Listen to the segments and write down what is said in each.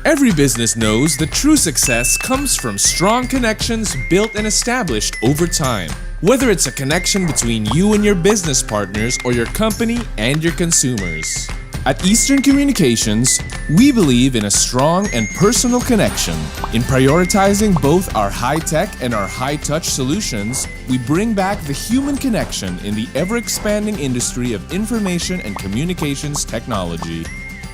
Every business knows that true success comes from strong connections built and established over time. Whether it's a connection between you and your business partners or your company and your consumers. At Eastern Communications, we believe in a strong and personal connection. In prioritizing both our high-tech and our high-touch solutions, we bring back the human connection in the ever-expanding industry of information and communications technology.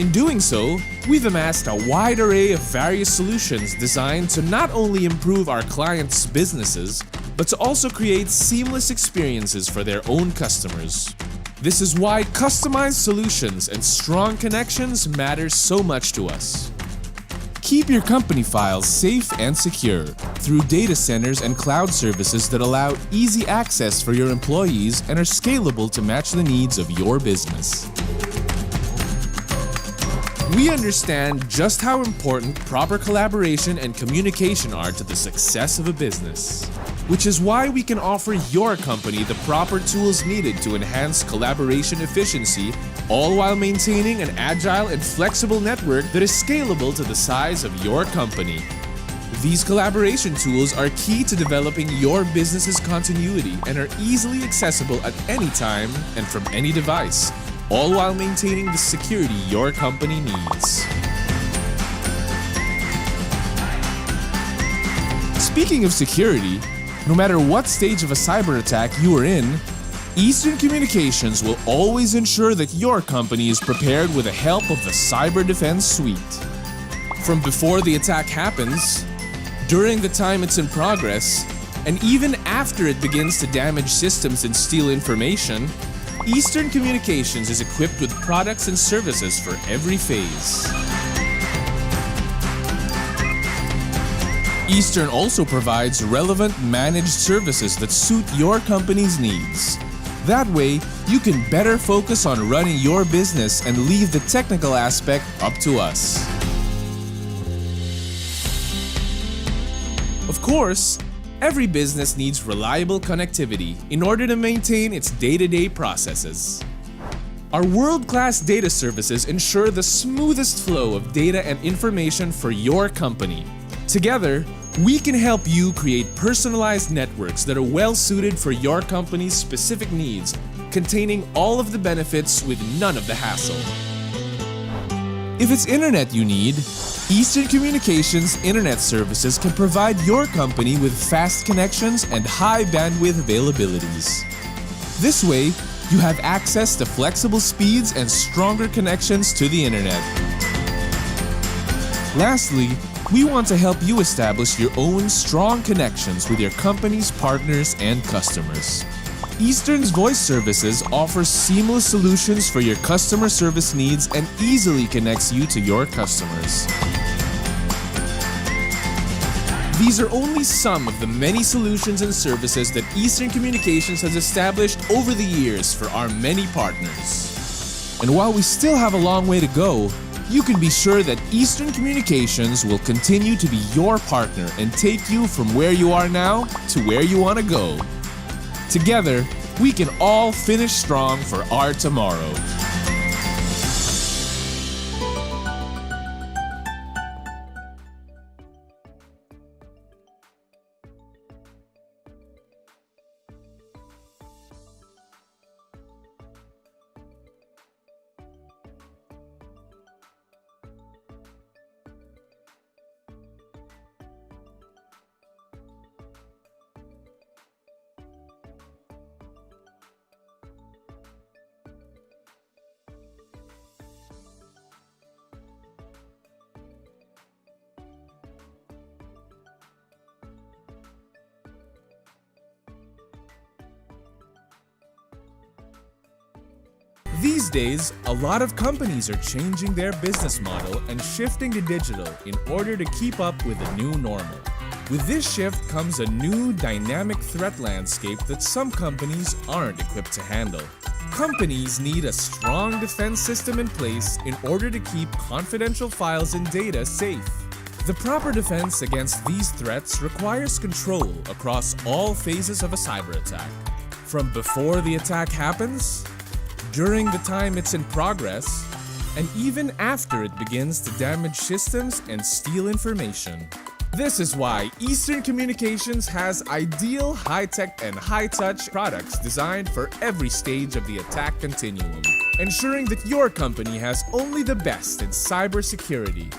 In doing so, we've amassed a wide array of various solutions designed to not only improve our clients' businesses, but to also create seamless experiences for their own customers. This is why customized solutions and strong connections matter so much to us. Keep your company files safe and secure through data centers and cloud services that allow easy access for your employees and are scalable to match the needs of your business. We understand just how important proper collaboration and communication are to the success of a business, which is why we can offer your company the proper tools needed to enhance collaboration efficiency, all while maintaining an agile and flexible network that is scalable to the size of your company. These collaboration tools are key to developing your business's continuity and are easily accessible at any time and from any device, all while maintaining the security your company needs. Speaking of security, no matter what stage of a cyber attack you are in, Eastern Communications will always ensure that your company is prepared with the help of the Cyber Defense Suite. From before the attack happens, during the time it's in progress, and even after it begins to damage systems and steal information, Eastern Communications is equipped with products and services for every phase. Eastern also provides relevant managed services that suit your company's needs. That way, you can better focus on running your business and leave the technical aspect up to us. Of course, every business needs reliable connectivity in order to maintain its day-to-day processes. Our world-class data services ensure the smoothest flow of data and information for your company. Together, we can help you create personalized networks that are well-suited for your company's specific needs, containing all of the benefits with none of the hassle. If it's internet you need, Eastern Communications Internet Services can provide your company with fast connections and high bandwidth availabilities. This way, you have access to flexible speeds and stronger connections to the internet. Lastly, we want to help you establish your own strong connections with your company's partners and customers. Eastern's voice services offers seamless solutions for your customer service needs and easily connects you to your customers. These are only some of the many solutions and services that Eastern Communications has established over the years for our many partners. And while we still have a long way to go, you can be sure that Eastern Communications will continue to be your partner and take you from where you are now to where you want to go. Together, we can all finish strong for our tomorrow. These days, a lot of companies are changing their business model and shifting to digital in order to keep up with the new normal. With this shift comes a new dynamic threat landscape that some companies aren't equipped to handle. Companies need a strong defense system in place in order to keep confidential files and data safe. The proper defense against these threats requires control across all phases of a cyber attack. From before the attack happens, during the time it's in progress, and even after it begins to damage systems and steal information. This is why Eastern Communications has ideal high-tech and high-touch products designed for every stage of the attack continuum, ensuring that your company has only the best in cybersecurity.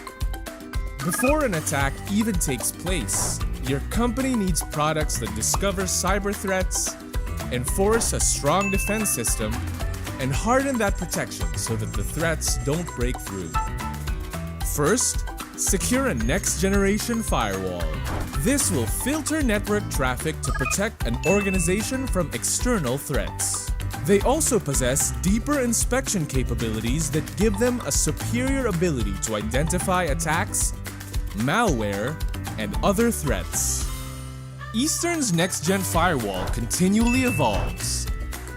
Before an attack even takes place, your company needs products that discover cyber threats, enforce a strong defense system, and harden that protection so that the threats don't break through. First, secure a next-generation firewall. This will filter network traffic to protect an organization from external threats. They also possess deeper inspection capabilities that give them a superior ability to identify attacks, malware, and other threats. Eastern's next-gen firewall continually evolves.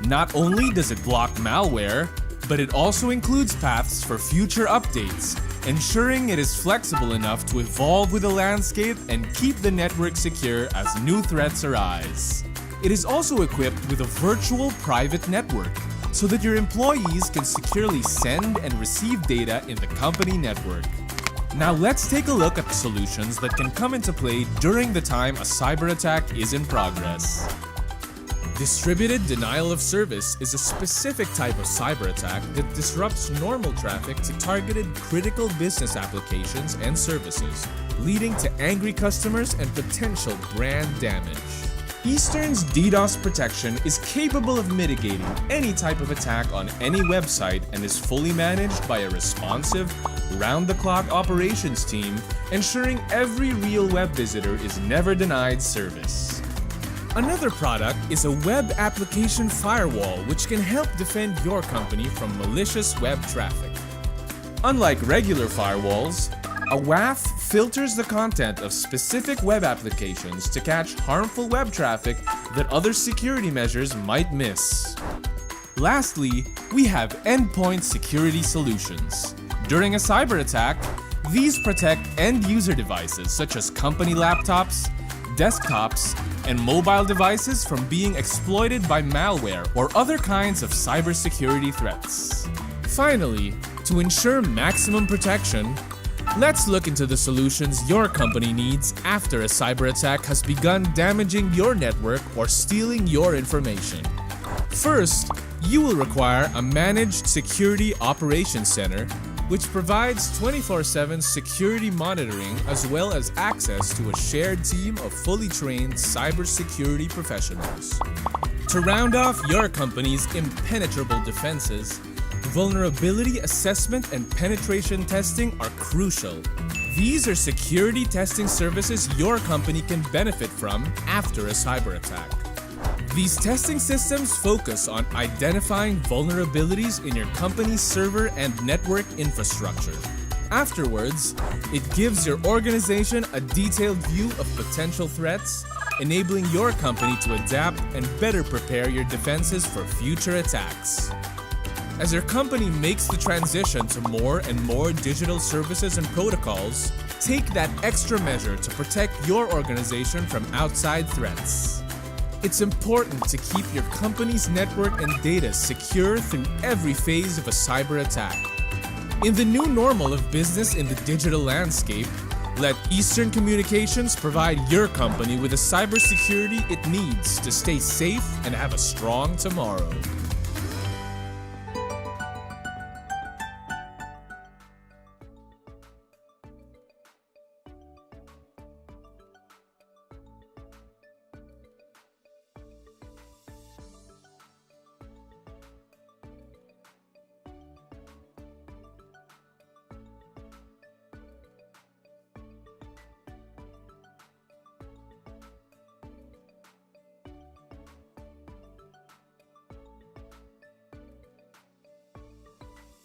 Not only does it block malware, but it also includes paths for future updates, ensuring it is flexible enough to evolve with the landscape and keep the network secure as new threats arise. It is also equipped with a virtual private network, so that your employees can securely send and receive data in the company network. Now let's take a look at the solutions that can come into play during the time a cyber attack is in progress. Distributed denial of service is a specific type of cyber attack that disrupts normal traffic to targeted critical business applications and services, leading to angry customers and potential brand damage. Eastern's DDoS protection is capable of mitigating any type of attack on any website and is fully managed by a responsive, round-the-clock operations team, ensuring every real web visitor is never denied service. Another product is a web application firewall which can help defend your company from malicious web traffic. Unlike regular firewalls, a WAF filters the content of specific web applications to catch harmful web traffic that other security measures might miss. Lastly, we have endpoint security solutions. During a cyber attack, these protect end-user devices such as company laptops, desktops, and mobile devices from being exploited by malware or other kinds of cybersecurity threats. Finally, to ensure maximum protection, let's look into the solutions your company needs after a cyber attack has begun damaging your network or stealing your information. First, you will require a managed security operations center which provides 24/7 security monitoring as well as access to a shared team of fully trained cybersecurity professionals. To round off your company's impenetrable defenses, vulnerability assessment and penetration testing are crucial. These are security testing services your company can benefit from after a cyber attack. These testing systems focus on identifying vulnerabilities in your company's server and network infrastructure. Afterwards, it gives your organization a detailed view of potential threats, enabling your company to adapt and better prepare your defenses for future attacks. As your company makes the transition to more and more digital services and protocols, take that extra measure to protect your organization from outside threats. It's important to keep your company's network and data secure through every phase of a cyber attack. In the new normal of business in the digital landscape, let Eastern Communications provide your company with the cybersecurity it needs to stay safe and have a strong tomorrow.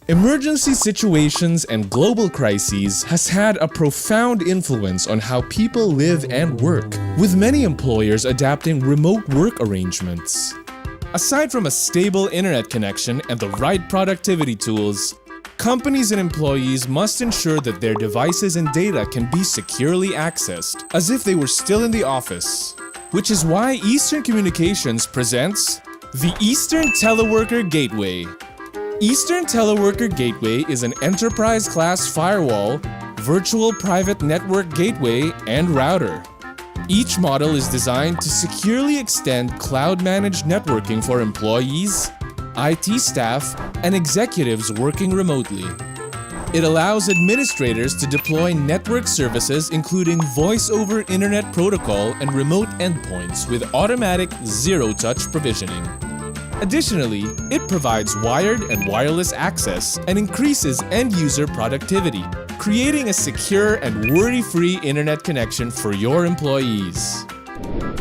Emergency situations and global crises has had a profound influence on how people live and work, with many employers adapting remote work arrangements. Aside from a stable internet connection and the right productivity tools, companies and employees must ensure that their devices and data can be securely accessed, as if they were still in the office. Which is why Eastern Communications presents the Eastern Teleworker Gateway. Eastern Teleworker Gateway is an enterprise-class firewall, virtual private network gateway, and router. Each model is designed to securely extend cloud-managed networking for employees, IT staff, and executives working remotely. It allows administrators to deploy network services including voice over internet protocol and remote endpoints with automatic zero-touch provisioning. Additionally, it provides wired and wireless access and increases end-user productivity, creating a secure and worry-free internet connection for your employees.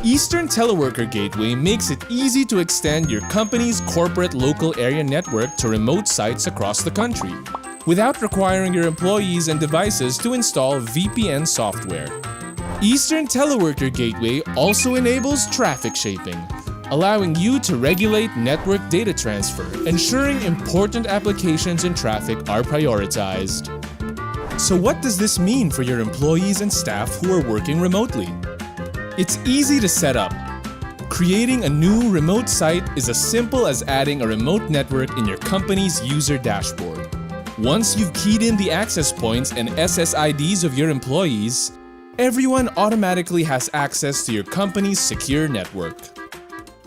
Eastern Teleworker Gateway makes it easy to extend your company's corporate local area network to remote sites across the country, without requiring your employees and devices to install VPN software. Eastern Teleworker Gateway also enables traffic shaping, allowing you to regulate network data transfer, ensuring important applications and traffic are prioritized. So what does this mean for your employees and staff who are working remotely? It's easy to set up. Creating a new remote site is as simple as adding a remote network in your company's user dashboard. Once you've keyed in the access points and SSIDs of your employees, everyone automatically has access to your company's secure network.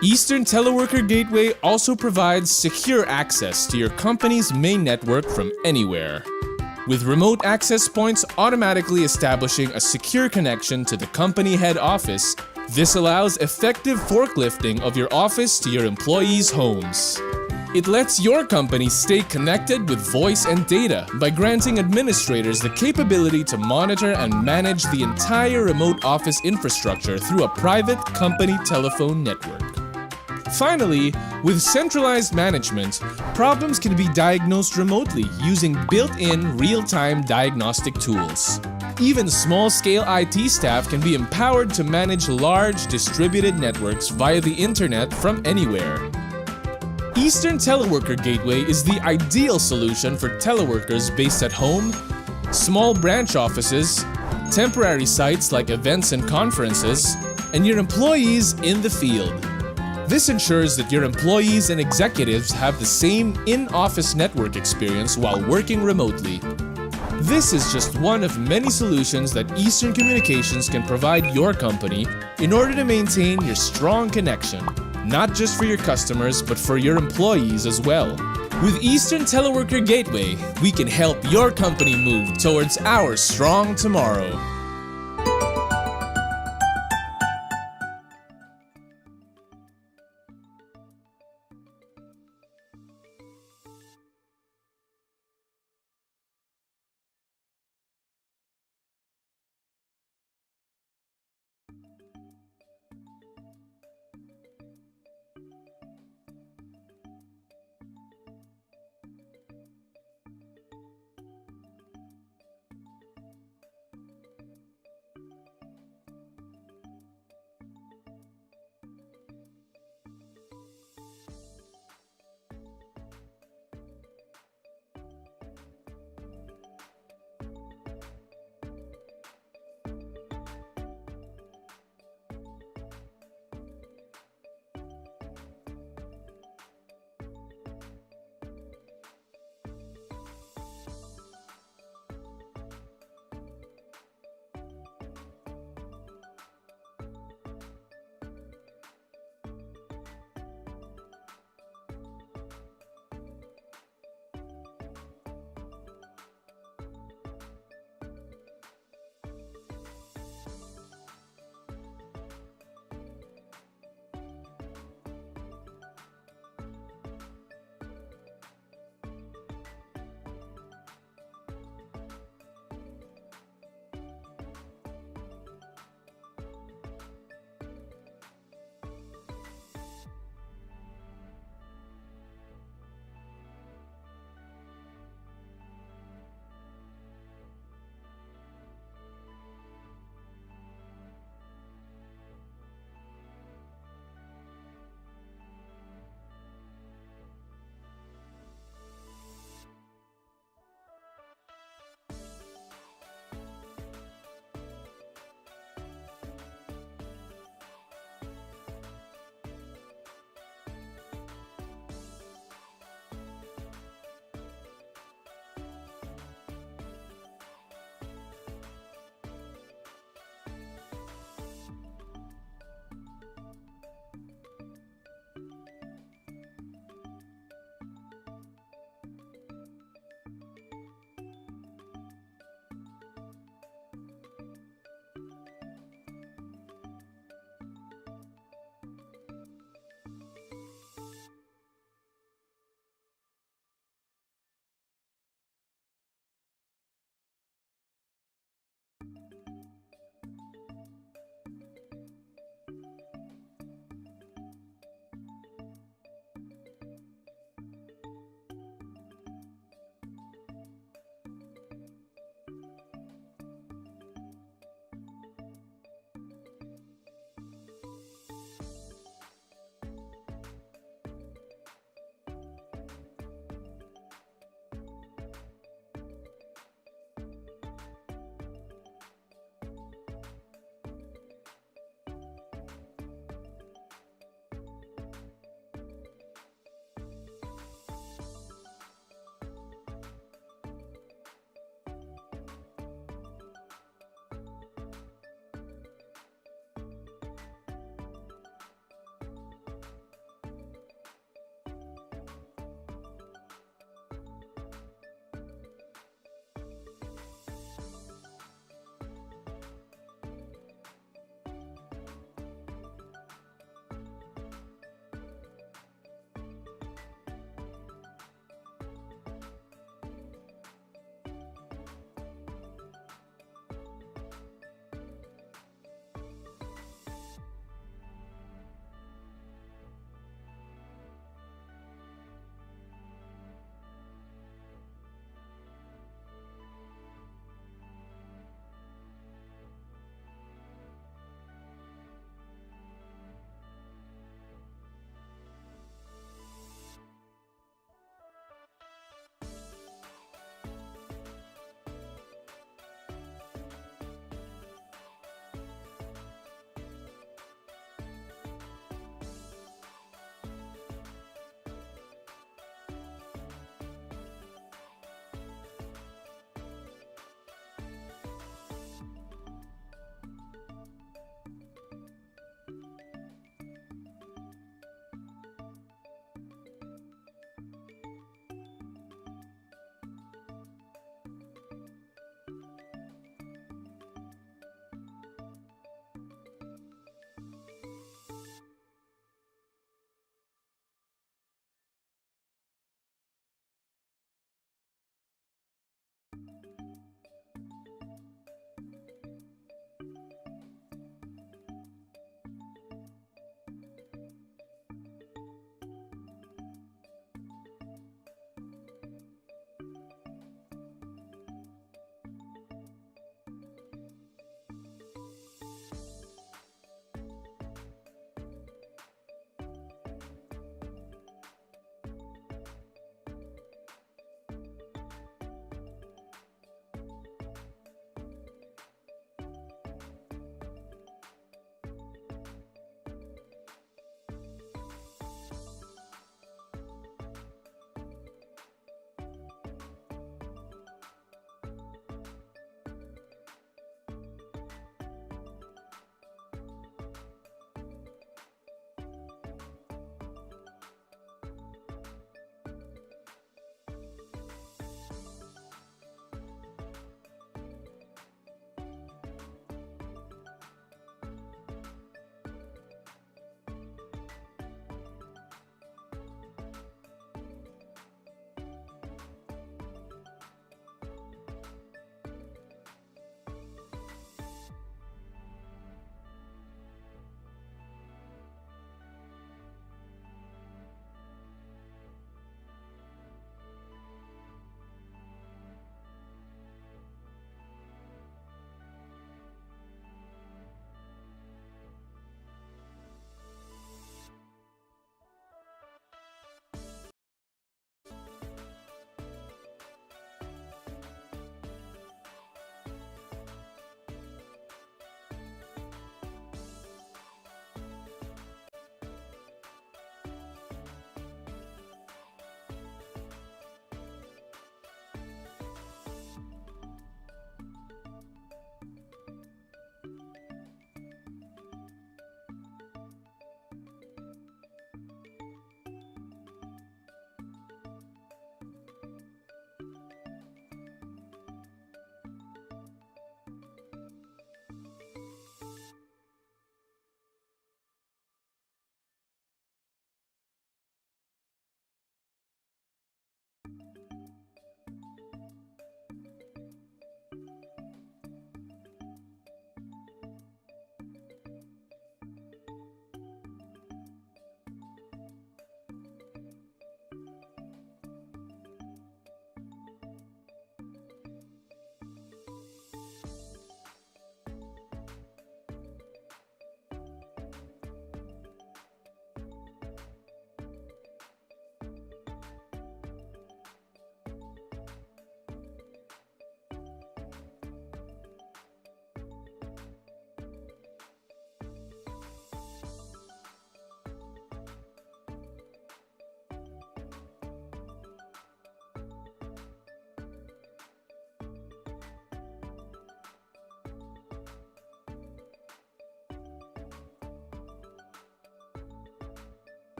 Eastern Teleworker Gateway also provides secure access to your company's main network from anywhere, with remote access points automatically establishing a secure connection to the company head office. This allows effective forklifting of your office to your employees' homes. It lets your company stay connected with voice and data by granting administrators the capability to monitor and manage the entire remote office infrastructure through a private company telephone network. Finally, with centralized management, problems can be diagnosed remotely using built-in real-time diagnostic tools. Even small-scale IT staff can be empowered to manage large distributed networks via the internet from anywhere. Eastern Teleworker Gateway is the ideal solution for teleworkers based at home, small branch offices, temporary sites like events and conferences, and your employees in the field. This ensures that your employees and executives have the same in-office network experience while working remotely. This is just one of many solutions that Eastern Communications can provide your company in order to maintain your strong connection, not just for your customers but for your employees as well. With Eastern Teleworker Gateway, we can help your company move towards our strong tomorrow.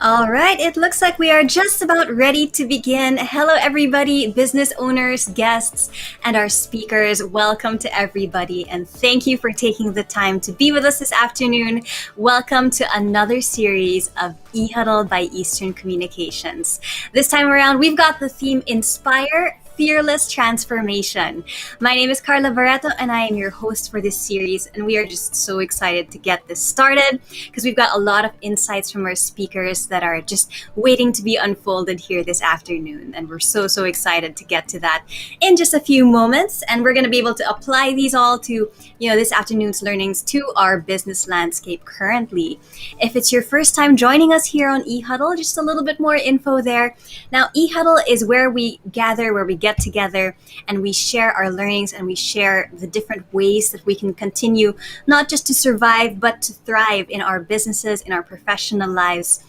All right, it looks like we are just about ready to begin. Hello, everybody, business owners, guests, and our speakers. Welcome to everybody, and thank you for taking the time to be with us this afternoon. Welcome to another series of E-Huddle by Eastern Communications. This time around, we've got the theme Inspire, Fearless Transformation. My name is Carla Barreto, and I am your host for this series. And we are just so excited to get this started because we've got a lot of insights from our speakers that are just waiting to be unfolded here this afternoon. And we're so excited to get to that in just a few moments. And we're going to be able to apply these all to, this afternoon's learnings to our business landscape currently. If it's your first time joining us here on E-Huddle, just a little bit more info there. Now, E-Huddle is where we gather, where we get together and we share our learnings and we share the different ways that we can continue not just to survive but to thrive in our businesses, in our professional lives,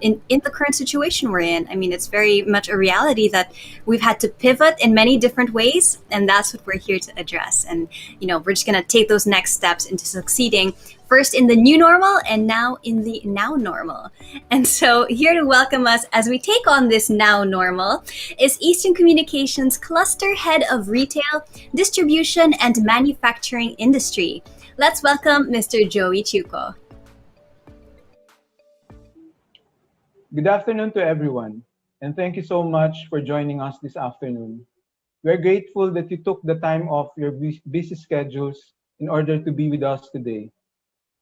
in the current situation we're in. I mean, it's very much a reality that we've had to pivot in many different ways, and that's what we're here to address. And we're just going to take those next steps into succeeding, first in the new normal and now in the now normal. And so here to welcome us as we take on this now normal is Eastern Communications Cluster Head of Retail, Distribution, and Manufacturing Industry. Let's welcome Mr. Joey Chuco. Good afternoon to everyone, and thank you so much for joining us this afternoon. We're grateful that you took the time off your busy schedules in order to be with us today.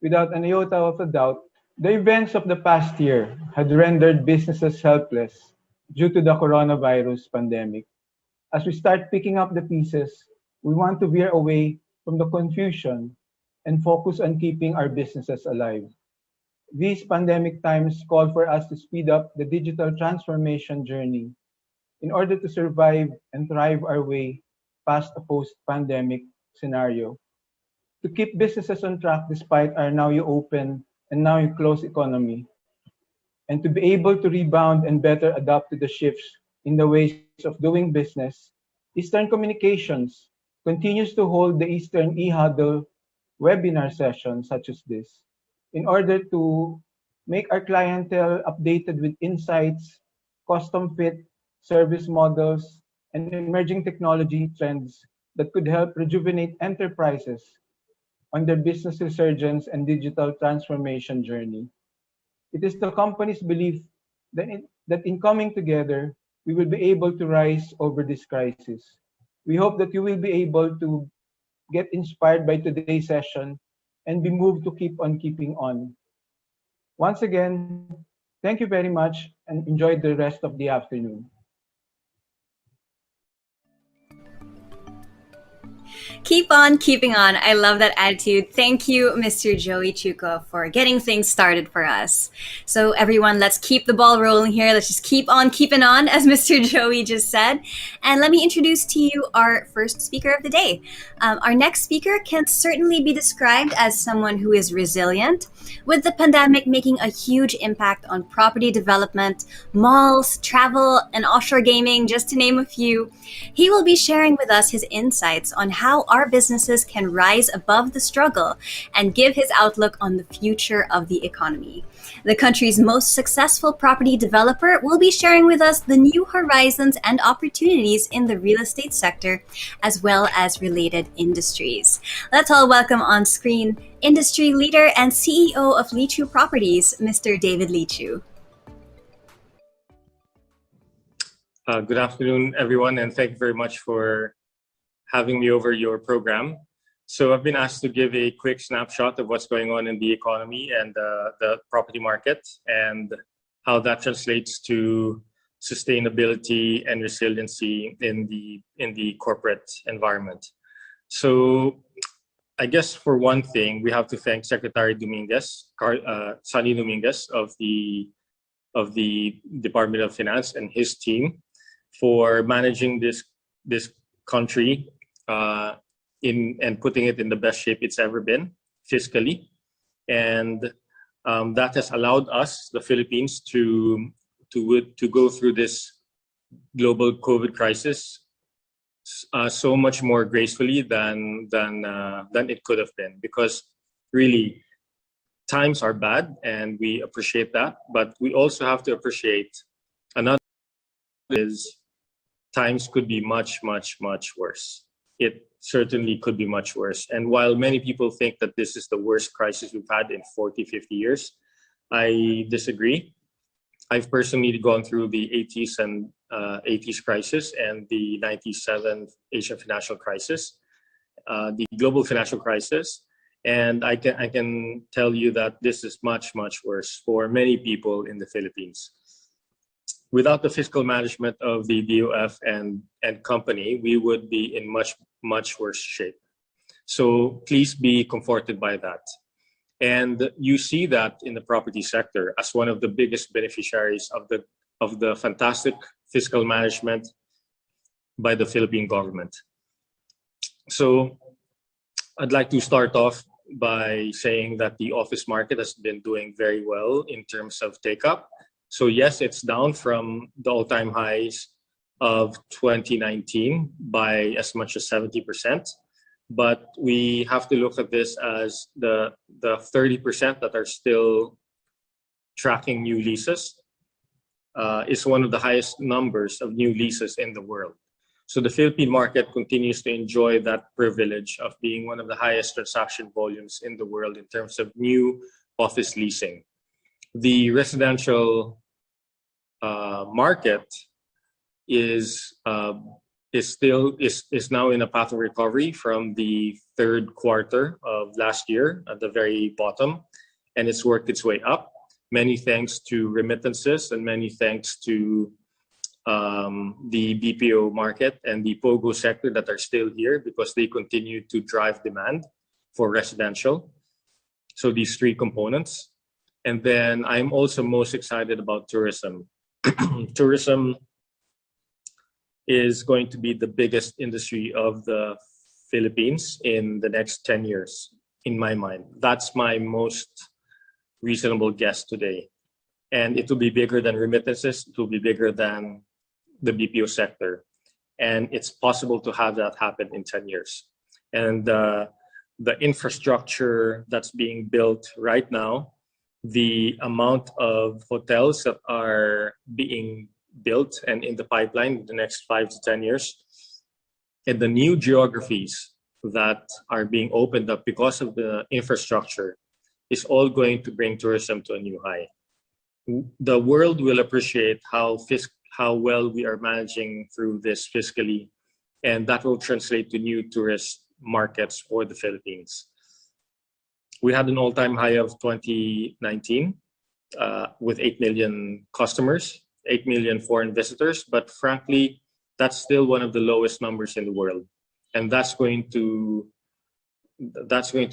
Without an iota of a doubt, the events of the past year had rendered businesses helpless due to the coronavirus pandemic. As we start picking up the pieces, we want to veer away from the confusion and focus on keeping our businesses alive. These pandemic times call for us to speed up the digital transformation journey in order to survive and thrive our way past a post-pandemic scenario. To keep businesses on track despite our now you open and now you close economy, and to be able to rebound and better adapt to the shifts in the ways of doing business, Eastern Communications continues to hold the Eastern E-Huddle webinar sessions such as this in order to make our clientele updated with insights, custom fit service models, and emerging technology trends that could help rejuvenate enterprises on their business resurgence and digital transformation journey. It is the company's belief that in coming together, we will be able to rise over this crisis. We hope that you will be able to get inspired by today's session and be moved to keep on keeping on. Once again, thank you very much and enjoy the rest of the afternoon. Keep on keeping on. I love that attitude. Thank you, Mr. Joey Chuco, for getting things started for us. So everyone, let's keep the ball rolling here. Let's just keep on keeping on, as Mr. Joey just said. And let me introduce to you our first speaker of the day. Our next speaker can certainly be described as someone who is resilient, with the pandemic making a huge impact on property development, malls, travel, and offshore gaming, just to name a few. He will be sharing with us his insights on how our businesses can rise above the struggle and give his outlook on the future of the economy. The country's most successful property developer will be sharing with us the new horizons and opportunities in the real estate sector, as well as related industries. Let's all welcome on screen industry leader and CEO of Lichu Properties, Mr. David Lichu. Good afternoon, everyone, and thank you very much for having me over your program. So I've been asked to give a quick snapshot of what's going on in the economy and the property market and how that translates to sustainability and resiliency in the corporate environment. So I guess for one thing, we have to thank Secretary Sunny Dominguez of the Department of Finance and his team for managing this country and putting it in the best shape it's ever been fiscally, and that has allowed us, the Philippines, to go through this global COVID crisis so much more gracefully than it could have been, because really times are bad, and we appreciate that, but we also have to appreciate another is times could be much, much, much worse. It certainly could be much worse. And while many people think that this is the worst crisis we've had in 40, 50 years, I disagree. I've personally gone through the 80s and 80s crisis and the 97 Asian financial crisis, the global financial crisis. And I can tell you that this is much, much worse for many people in the Philippines. Without the fiscal management of the DOF and company, we would be in much, much worse shape. So please be comforted by that. And you see that in the property sector as one of the biggest beneficiaries of the fantastic fiscal management by the Philippine government. So I'd like to start off by saying that the office market has been doing very well in terms of take-up. So yes, it's down from the all-time highs of 2019 by as much as 70%. But we have to look at this as the 30% that are still tracking new leases is one of the highest numbers of new leases in the world. So the Philippine market continues to enjoy that privilege of being one of the highest transaction volumes in the world in terms of new office leasing. The residential market is now in a path of recovery from the third quarter of last year at the very bottom, and it's worked its way up. Many thanks to remittances and many thanks to the BPO market and the POGO sector that are still here because they continue to drive demand for residential. So these three components. And then I'm also most excited about tourism. Tourism is going to be the biggest industry of the Philippines in the next 10 years, in my mind. That's my most reasonable guess today. And it will be bigger than remittances. It will be bigger than the BPO sector. And it's possible to have that happen in 10 years. And the infrastructure that's being built right now, the amount of hotels that are being built and in the pipeline in the next 5 to 10 years, and the new geographies that are being opened up because of the infrastructure is all going to bring tourism to a new high. The world will appreciate how well we are managing through this fiscally, and that will translate to new tourist markets for the Philippines. We had an all-time high of 2019 with 8 million customers, 8 million foreign visitors, but frankly, that's still one of the lowest numbers in the world. And that's going to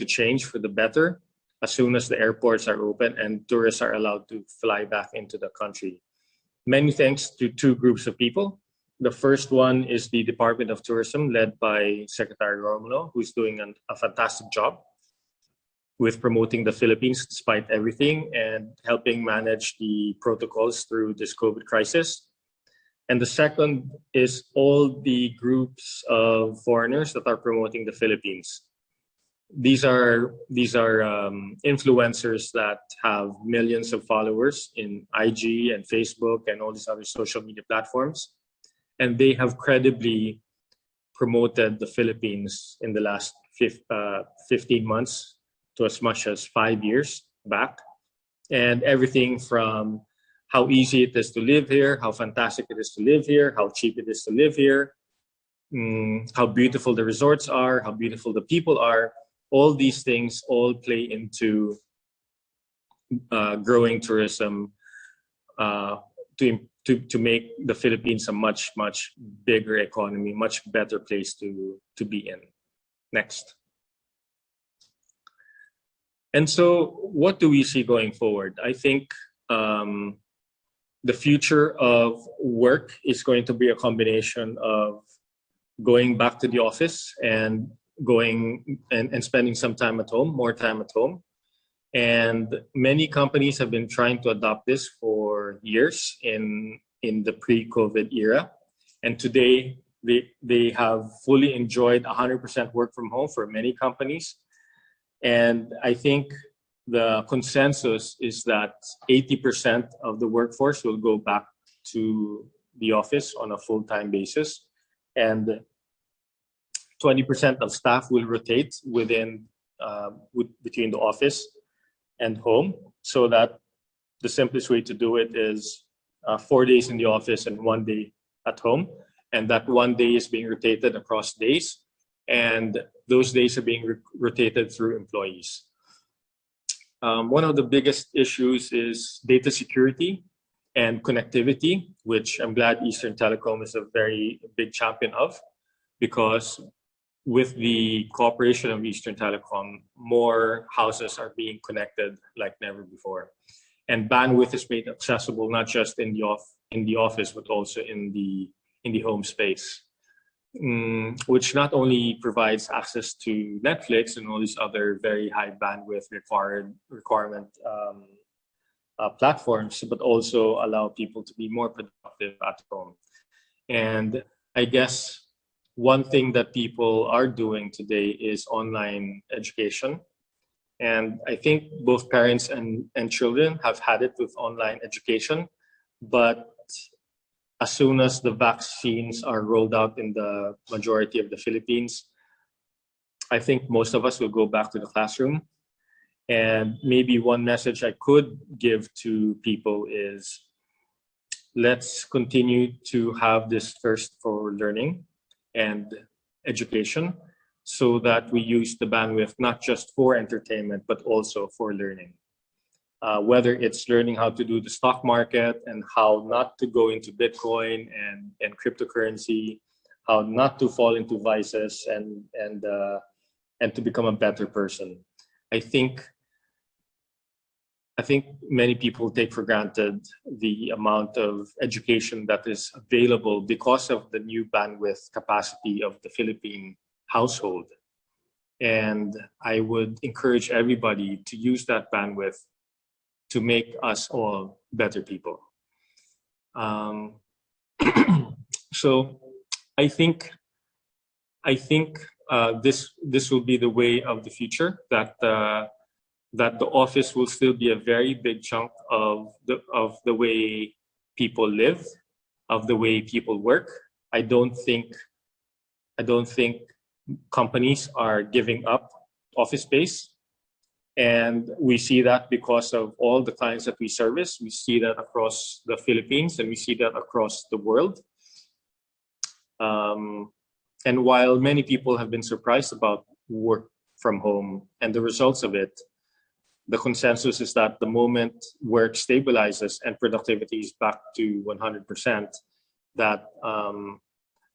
change for the better as soon as the airports are open and tourists are allowed to fly back into the country. Many thanks to two groups of people. The first one is the Department of Tourism led by Secretary Romulo, who's doing a fantastic job with promoting the Philippines despite everything and helping manage the protocols through this COVID crisis. And the second is all the groups of foreigners that are promoting the Philippines. These are influencers that have millions of followers in IG and Facebook and all these other social media platforms. And they have credibly promoted the Philippines in the last 15 months to as much as 5 years back. And everything from how easy it is to live here, how fantastic it is to live here, how cheap it is to live here, how beautiful the resorts are, how beautiful the people are. All these things all play into growing tourism to make the Philippines a much, much bigger economy, much better place to be in. Next. And so what do we see going forward? I think the future of work is going to be a combination of going back to the office and going and spending some time at home, more time at home. And many companies have been trying to adopt this for years in the pre-COVID era. And today they have fully enjoyed 100% work from home for many companies. And I think the consensus is that 80% of the workforce will go back to the office on a full-time basis, and 20% of staff will rotate between the office and home, so that the simplest way to do it is 4 days in the office and 1 day at home, and that 1 day is being rotated across days, and those days are being rotated through employees. One of the biggest issues is data security and connectivity, which I'm glad Eastern Telecom is a very big champion of, because with the cooperation of Eastern Telecom, more houses are being connected like never before. And bandwidth is made accessible not just in the office, but also in the home space, which not only provides access to Netflix and all these other very high bandwidth requirement platforms, but also allow people to be more productive at home. And I guess one thing that people are doing today is online education. And I think both parents and children have had it with online education, but as soon as the vaccines are rolled out in the majority of the Philippines, I think most of us will go back to the classroom. And maybe one message I could give to people is, let's continue to have this thirst for learning and education, so that we use the bandwidth not just for entertainment, but also for learning. Whether it's learning how to do the stock market and how not to go into Bitcoin and cryptocurrency, how not to fall into vices, and to become a better person. I think many people take for granted the amount of education that is available because of the new bandwidth capacity of the Philippine household. And I would encourage everybody to use that bandwidth to make us all better people. So I think this will be the way of the future, that the office will still be a very big chunk of the way people live, of the way people work. I don't think companies are giving up office space. And we see that because of all the clients that we service. We see that across the Philippines, and we see that across the world. And while many people have been surprised about work from home and the results of it, the consensus is that the moment work stabilizes and productivity is back to 100%, that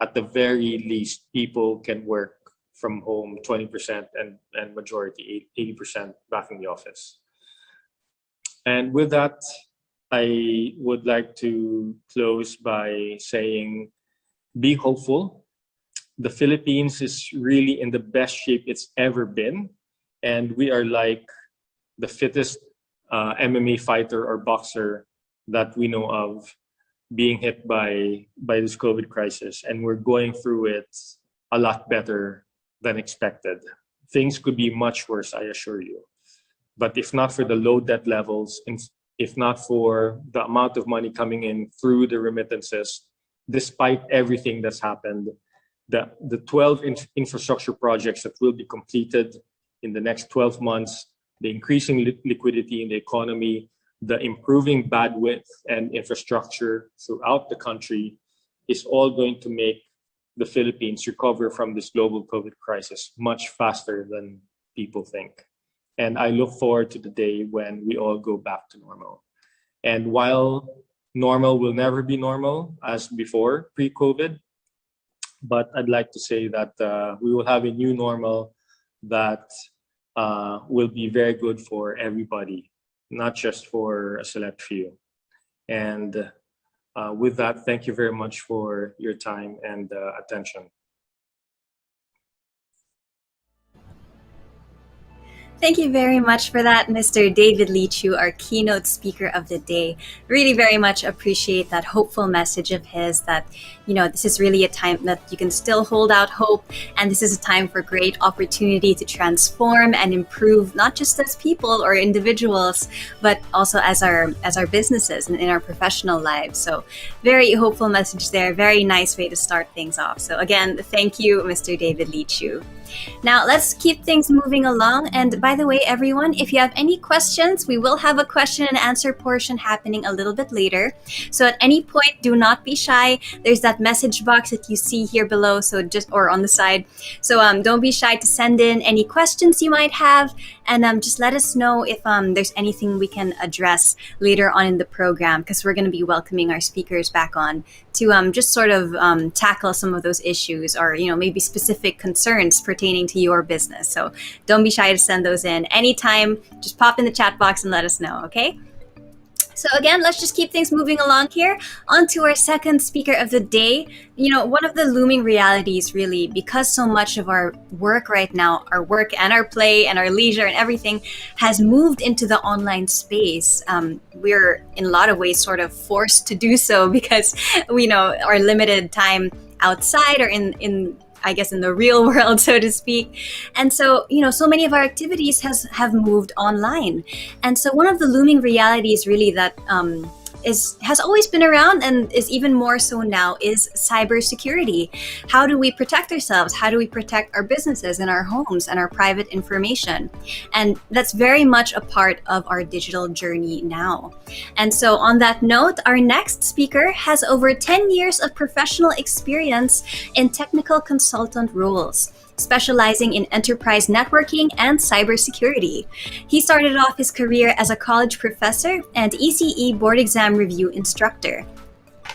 at the very least, people can work from home 20% and majority 80% back in the office. And with that, I would like to close by saying, be hopeful. The Philippines is really in the best shape it's ever been. And we are like the fittest MMA fighter or boxer that we know of being hit by this COVID crisis. And we're going through it a lot better than expected. Things could be much worse, I assure you. But if not for the low debt levels, and if not for the amount of money coming in through the remittances, despite everything that's happened, the 12 infrastructure projects that will be completed in the next 12 months, the increasing liquidity in the economy, the improving bandwidth and infrastructure throughout the country is all going to make the Philippines recover from this global COVID crisis much faster than people think. And I look forward to the day when we all go back to normal. And while normal will never be normal as before, pre-COVID, but I'd like to say that we will have a new normal that will be very good for everybody, not just for a select few. And with that, thank you very much for your time and attention. Thank you very much for that, Mr. David Lichu, our keynote speaker of the day. Really very much appreciate that hopeful message of his that, this is really a time that you can still hold out hope. And this is a time for great opportunity to transform and improve, not just as people or individuals, but also as our businesses and in our professional lives. So very hopeful message there. Very nice way to start things off. So again, thank you, Mr. David Lichu. Now, let's keep things moving along. And by the way, everyone, if you have any questions, we will have a question and answer portion happening a little bit later. So at any point, do not be shy. There's that message box that you see here below, or on the side. So don't be shy to send in any questions you might have, and just let us know if there's anything we can address later on in the program, because we're going to be welcoming our speakers back on to just sort of tackle some of those issues, or maybe specific concerns pertaining to your business. So don't be shy to send those in anytime. Just pop in the chat box and let us know, okay? So again, let's just keep things moving along here. On to our second speaker of the day. One of the looming realities, really, because so much of our work right now, our work and our play and our leisure and everything has moved into the online space. We're in a lot of ways sort of forced to do so because we know our limited time outside or in I guess in the real world, so to speak. And so, so many of our activities have moved online. And so one of the looming realities really that has always been around and is even more so now is cybersecurity. How do we protect ourselves? How do we protect our businesses and our homes and our private information? And that's very much a part of our digital journey now. And so on that note, our next speaker has over 10 years of professional experience in technical consultant roles, specializing in enterprise networking and cybersecurity. He started off his career as a college professor and ECE board exam review instructor.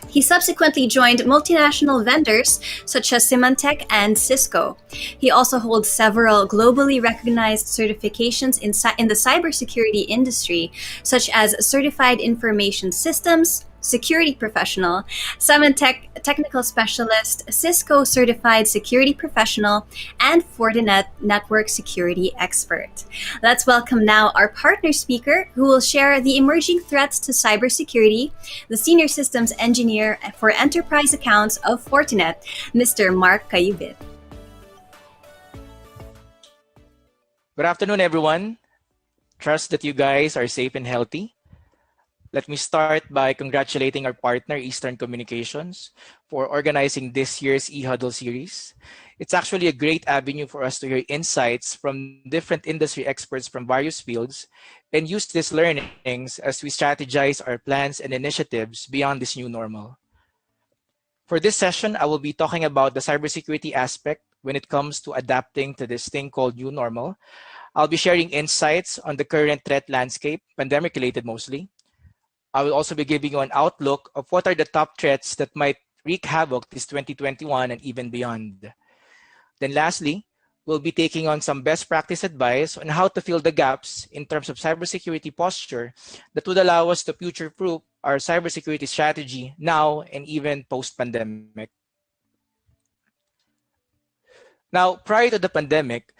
He subsequently joined multinational vendors such as Symantec and Cisco. He also holds several globally recognized certifications in the cybersecurity industry, such as Certified Information Systems, Security Professional, Symantec Technical Specialist, Cisco Certified Security Professional, and Fortinet Network Security Expert. Let's welcome now our partner speaker who will share the emerging threats to cybersecurity, the Senior Systems Engineer for Enterprise Accounts of Fortinet, Mr. Mark Cayubit. Good afternoon, everyone. Trust that you guys are safe and healthy. Let me start by congratulating our partner, Eastern Communications, for organizing this year's E-Huddle series. It's actually a great avenue for us to hear insights from different industry experts from various fields and use these learnings as we strategize our plans and initiatives beyond this new normal. For this session, I will be talking about the cybersecurity aspect when it comes to adapting to this thing called new normal. I'll be sharing insights on the current threat landscape, pandemic-related mostly. I will also be giving you an outlook of what are the top threats that might wreak havoc this 2021 and even beyond. Then lastly, we'll be taking on some best practice advice on how to fill the gaps in terms of cybersecurity posture that would allow us to future-proof our cybersecurity strategy now and even post-pandemic. Now, prior to the pandemic,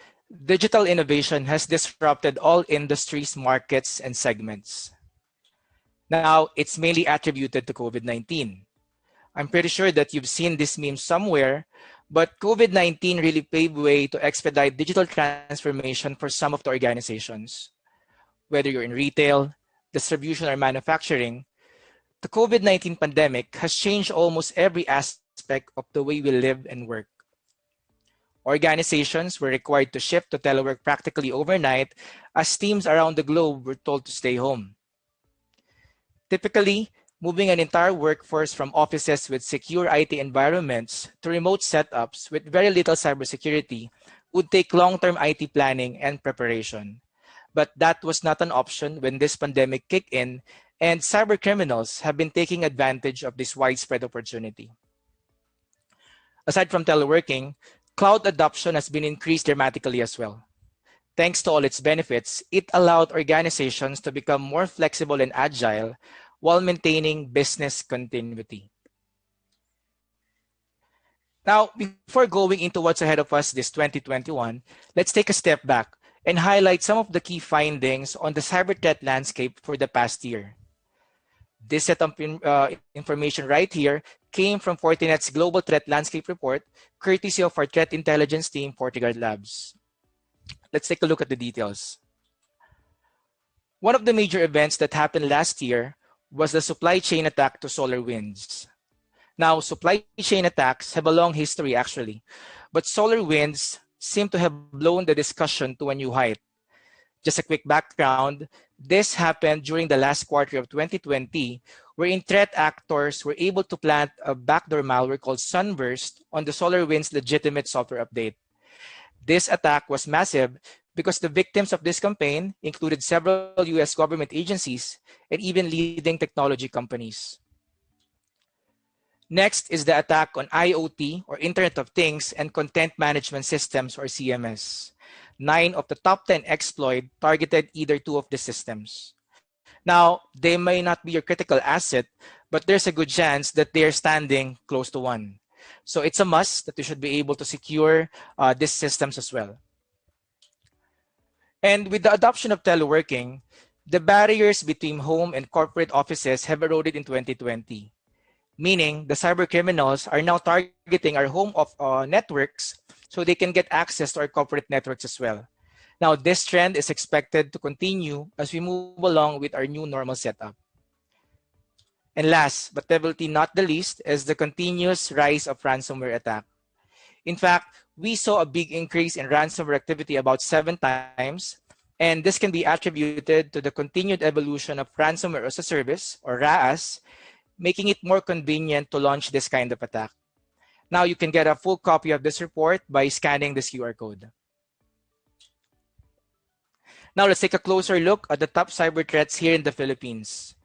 digital innovation has disrupted all industries, markets, and segments. Now, it's mainly attributed to COVID-19. I'm pretty sure that you've seen this meme somewhere, but COVID-19 really paved way to expedite digital transformation for some of the organizations. Whether you're in retail, distribution, or manufacturing, the COVID-19 pandemic has changed almost every aspect of the way we live and work. Organizations were required to shift to telework practically overnight as teams around the globe were told to stay home. Typically, moving an entire workforce from offices with secure IT environments to remote setups with very little cybersecurity would take long-term IT planning and preparation. But that was not an option when this pandemic kicked in, and cybercriminals have been taking advantage of this widespread opportunity. Aside from teleworking, cloud adoption has been increased dramatically as well. Thanks to all its benefits, it allowed organizations to become more flexible and agile while maintaining business continuity. Now, before going into what's ahead of us this 2021, let's take a step back and highlight some of the key findings on the cyber threat landscape for the past year. This set of information right here came from Fortinet's Global Threat Landscape Report, courtesy of our threat intelligence team, FortiGuard Labs. Let's take a look at the details. One of the major events that happened last year was the supply chain attack to SolarWinds. Now, supply chain attacks have a long history actually, but SolarWinds seem to have blown the discussion to a new height. Just a quick background, this happened during the last quarter of 2020, wherein threat actors were able to plant a backdoor malware called Sunburst on the SolarWinds legitimate software update. This attack was massive because the victims of this campaign included several US government agencies and even leading technology companies. Next is the attack on IoT, or Internet of Things, and Content Management Systems, or CMS. 9 of the top 10 exploits targeted either two of the systems. Now, they may not be your critical asset, but there's a good chance that they're standing close to one. So it's a must that you should be able to secure these systems as well. And with the adoption of teleworking, the barriers between home and corporate offices have eroded in 2020. Meaning the cyber criminals are now targeting our home of networks so they can get access to our corporate networks as well. Now, this trend is expected to continue as we move along with our new normal setup. And last, but definitely not the least, is the continuous rise of ransomware attack. In fact, we saw a big increase in ransomware activity about 7 times, and this can be attributed to the continued evolution of ransomware as a service, or RAAS, making it more convenient to launch this kind of attack. Now you can get a full copy of this report by scanning this QR code. Now let's take a closer look at the top cyber threats here in the Philippines.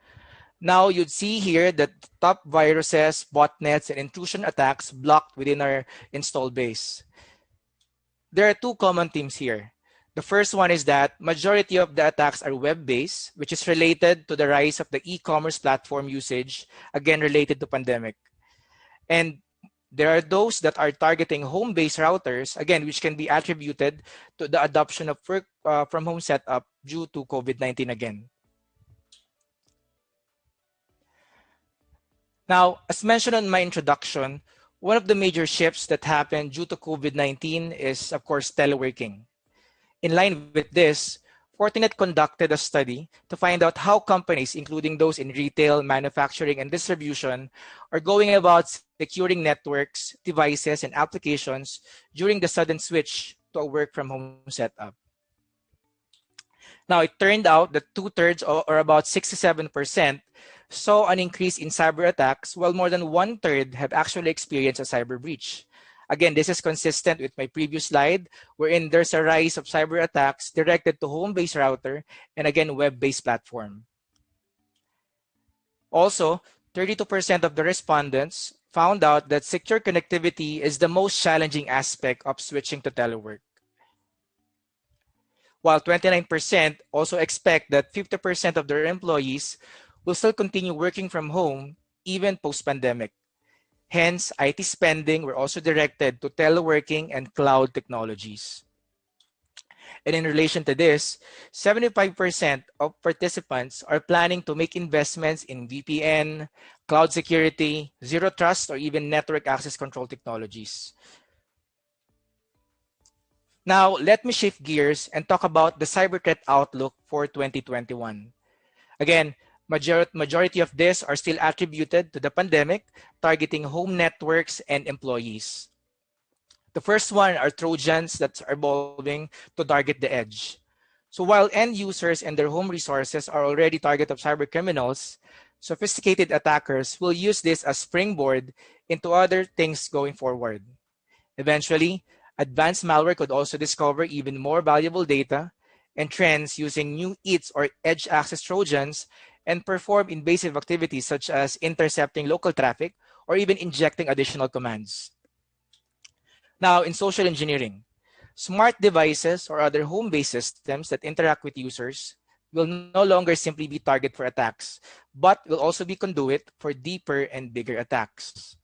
Now you'd see here that top viruses, botnets, and intrusion attacks blocked within our install base. There are two common themes here. The first one is that majority of the attacks are web-based, which is related to the rise of the e-commerce platform usage, again related to pandemic. And there are those that are targeting home-based routers, again, which can be attributed to the adoption of work from home setup due to COVID-19 again. Now, as mentioned in my introduction, one of the major shifts that happened due to COVID-19 is, of course, teleworking. In line with this, Fortinet conducted a study to find out how companies, including those in retail, manufacturing, and distribution, are going about securing networks, devices, and applications during the sudden switch to a work-from-home setup. Now, it turned out that 2/3, or about 67%, saw an increase in cyber attacks, while more than 1/3 have actually experienced a cyber breach. Again, this is consistent with my previous slide, wherein there's a rise of cyber attacks directed to home-based router and again, web-based platform. Also, 32% of the respondents found out that secure connectivity is the most challenging aspect of switching to telework. While 29% also expect that 50% of their employees will still continue working from home even post-pandemic. Hence, IT spending were also directed to teleworking and cloud technologies. And in relation to this, 75% of participants are planning to make investments in VPN, cloud security, zero trust, or even network access control technologies. Now, let me shift gears and talk about the cyber threat outlook for 2021. Again, majority of this are still attributed to the pandemic, targeting home networks and employees. The first one are Trojans that are evolving to target the edge. So while end users and their home resources are already target of cyber criminals, sophisticated attackers will use this as springboard into other things going forward. Eventually, advanced malware could also discover even more valuable data and trends using new EATs, or edge access Trojans, and perform invasive activities such as intercepting local traffic or even injecting additional commands. Now, in social engineering, smart devices or other home-based systems that interact with users will no longer simply be target for attacks, but will also be conduit for deeper and bigger attacks.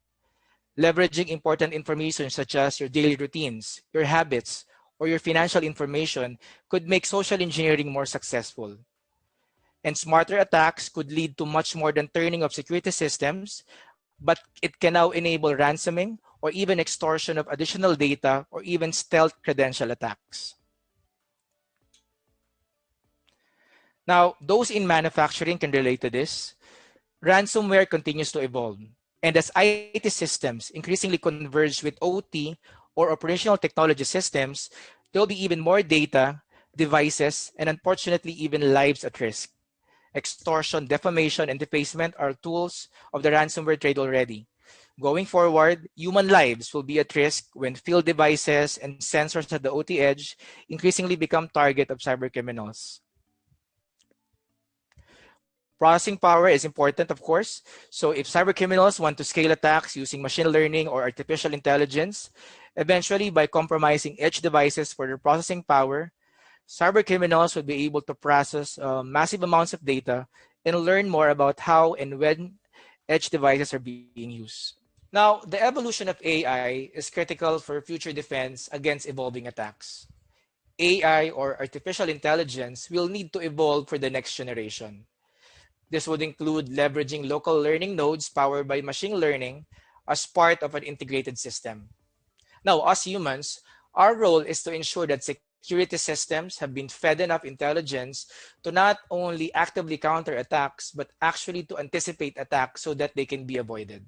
Leveraging important information such as your daily routines, your habits, or your financial information could make social engineering more successful. And smarter attacks could lead to much more than turning off security systems, but it can now enable ransoming or even extortion of additional data or even stealth credential attacks. Now, those in manufacturing can relate to this. Ransomware continues to evolve. And as IT systems increasingly converge with OT or operational technology systems, there will be even more data, devices, and unfortunately, even lives at risk. Extortion, defamation, and defacement are tools of the ransomware trade already. Going forward, human lives will be at risk when field devices and sensors at the OT edge increasingly become target of cybercriminals. Processing power is important, of course. So if cybercriminals want to scale attacks using machine learning or artificial intelligence, eventually by compromising edge devices for their processing power, cybercriminals would be able to process massive amounts of data and learn more about how and when edge devices are being used. Now, the evolution of AI is critical for future defense against evolving attacks. AI or artificial intelligence will need to evolve for the next generation. This would include leveraging local learning nodes powered by machine learning as part of an integrated system. Now, as humans, our role is to ensure that security systems have been fed enough intelligence to not only actively counter attacks, but actually to anticipate attacks so that they can be avoided.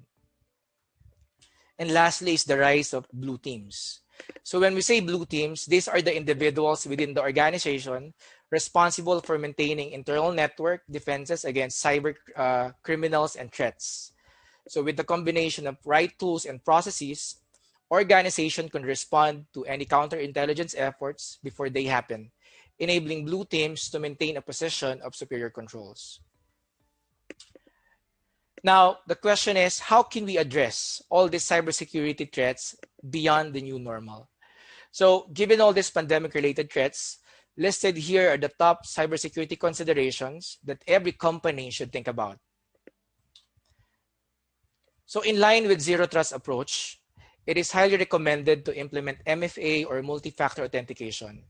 And lastly is the rise of blue teams. So when we say blue teams, these are the individuals within the organization responsible for maintaining internal network defenses against cyber criminals and threats. So with the combination of right tools and processes, organization can respond to any counterintelligence efforts before they happen, enabling blue teams to maintain a position of superior controls. Now, the question is, how can we address all these cybersecurity threats beyond the new normal? So, given all these pandemic-related threats, listed here are the top cybersecurity considerations that every company should think about. So, in line with Zero Trust approach, it is highly recommended to implement MFA or multi-factor authentication.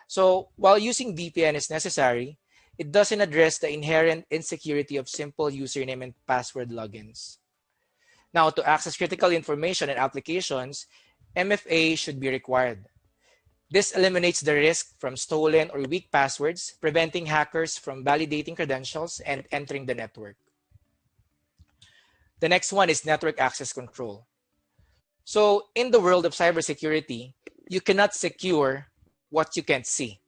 So, while using VPN is necessary, it doesn't address the inherent insecurity of simple username and password logins. Now, to access critical information and applications, MFA should be required. This eliminates the risk from stolen or weak passwords, preventing hackers from validating credentials and entering the network. The next one is network access control. So, in the world of cybersecurity, you cannot secure what you can't see.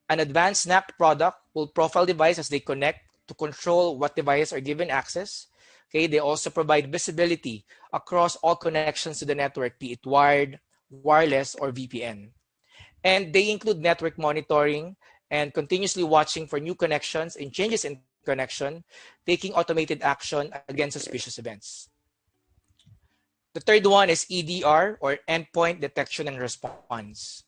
An advanced NAC product will profile devices as they connect to control what devices are given access. Okay, they also provide visibility across all connections to the network, be it wired, wireless, or VPN. And they include network monitoring and continuously watching for new connections and changes in connection, taking automated action against suspicious events. The third one is EDR, or endpoint detection and response.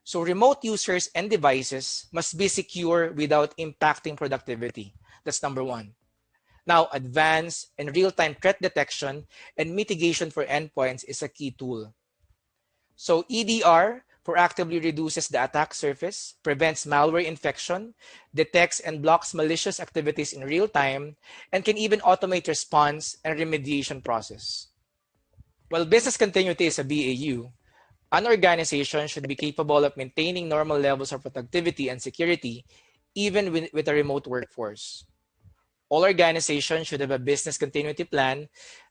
So remote users and devices must be secure without impacting productivity. That's number one. Now, advanced and real-time threat detection and mitigation for endpoints is a key tool. So EDR proactively reduces the attack surface, prevents malware infection, detects and blocks malicious activities in real time, and can even automate response and remediation process. While business continuity is a BAU, an organization should be capable of maintaining normal levels of productivity and security even with a remote workforce. All organizations should have a business continuity plan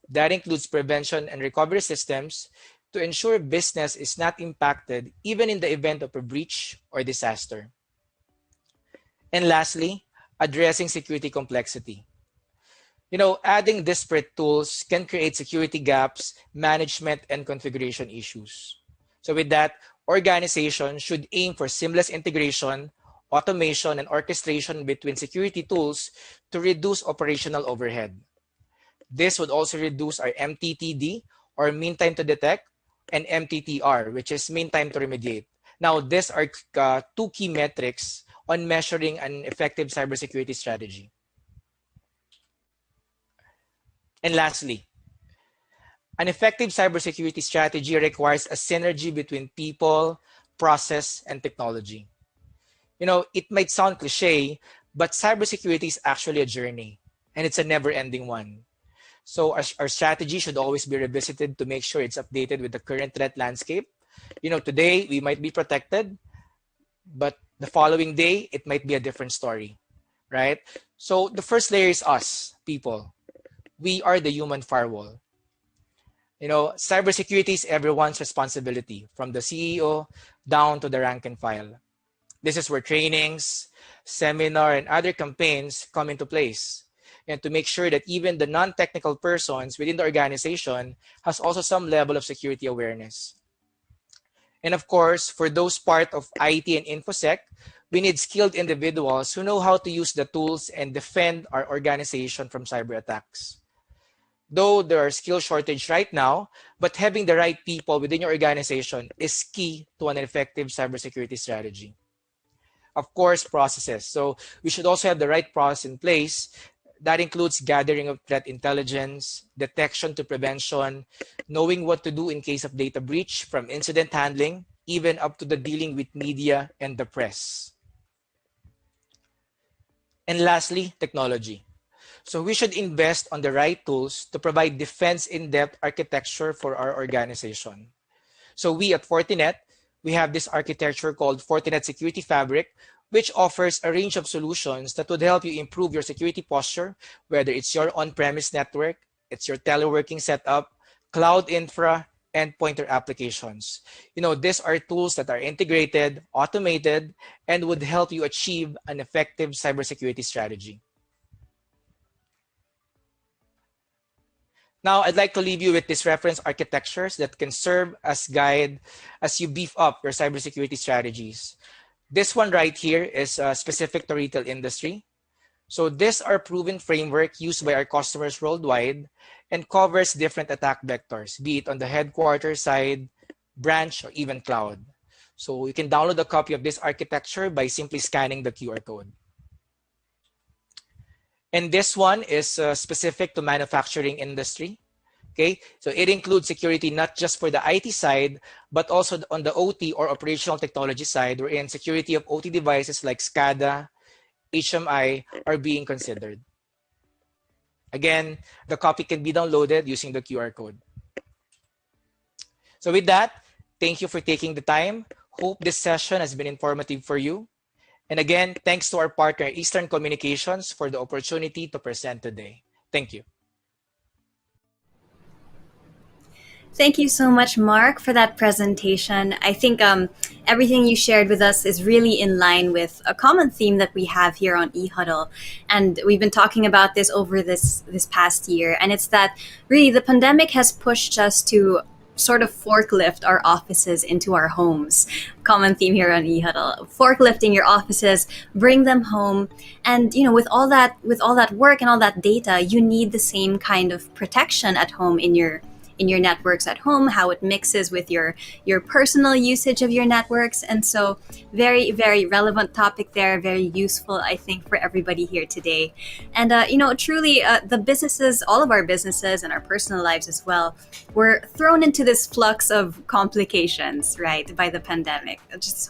that includes prevention and recovery systems to ensure business is not impacted even in the event of a breach or disaster. And lastly, addressing security complexity. Adding disparate tools can create security gaps, management, and configuration issues. So with that, organizations should aim for seamless integration, automation, and orchestration between security tools to reduce operational overhead. This would also reduce our MTTD, or mean time to detect, and MTTR, which is mean time to remediate. Now, these are two key metrics on measuring an effective cybersecurity strategy. And lastly, an effective cybersecurity strategy requires a synergy between people, process, and technology. It might sound cliche, but cybersecurity is actually a journey, and it's a never-ending one. So our strategy should always be revisited to make sure it's updated with the current threat landscape. Today we might be protected, but the following day it might be a different story, right? So the first layer is us, people. We are the human firewall. Cybersecurity is everyone's responsibility, from the CEO down to the rank and file. This is where trainings, seminar, and other campaigns come into place. And to make sure that even the non-technical persons within the organization has also some level of security awareness. And of course, for those part of IT and InfoSec, we need skilled individuals who know how to use the tools and defend our organization from cyber attacks. Though there are skill shortage right now, but having the right people within your organization is key to an effective cybersecurity strategy. Of course, processes. So we should also have the right process in place. That includes gathering of threat intelligence, detection to prevention, knowing what to do in case of data breach, from incident handling, even up to the dealing with media and the press. And lastly, technology. So we should invest on the right tools to provide defense in-depth architecture for our organization. So we at Fortinet, we have this architecture called Fortinet Security Fabric, which offers a range of solutions that would help you improve your security posture, whether it's your on-premise network, it's your teleworking setup, cloud infra, and pointer applications. These are tools that are integrated, automated, and would help you achieve an effective cybersecurity strategy. Now, I'd like to leave you with these reference architectures that can serve as guide as you beef up your cybersecurity strategies. This one right here is specific to retail industry. So these are proven framework used by our customers worldwide and covers different attack vectors, be it on the headquarters side, branch, or even cloud. So you can download a copy of this architecture by simply scanning the QR code. And this one is specific to manufacturing industry. Okay, so it includes security not just for the IT side, but also on the OT or operational technology side, wherein security of OT devices like SCADA, HMI are being considered. Again, the copy can be downloaded using the QR code. So with that, thank you for taking the time. Hope this session has been informative for you. And again, thanks to our partner, Eastern Communications, for the opportunity to present today. Thank you. Thank you so much, Mark, for that presentation. I think everything you shared with us is really in line with a common theme that we have here on E-Huddle. And we've been talking about this over this past year. And it's that really the pandemic has pushed us to sort of forklift our offices into our homes. Common theme here on E-Huddle. Forklifting your offices, bring them home. And with all that work and all that data, you need the same kind of protection at home in your networks at home, how it mixes with your personal usage of your networks. And so very, very relevant topic there, very useful, I think, for everybody here today. And, truly the businesses, all of our businesses and our personal lives as well, were thrown into this flux of complications, right, by the pandemic. Just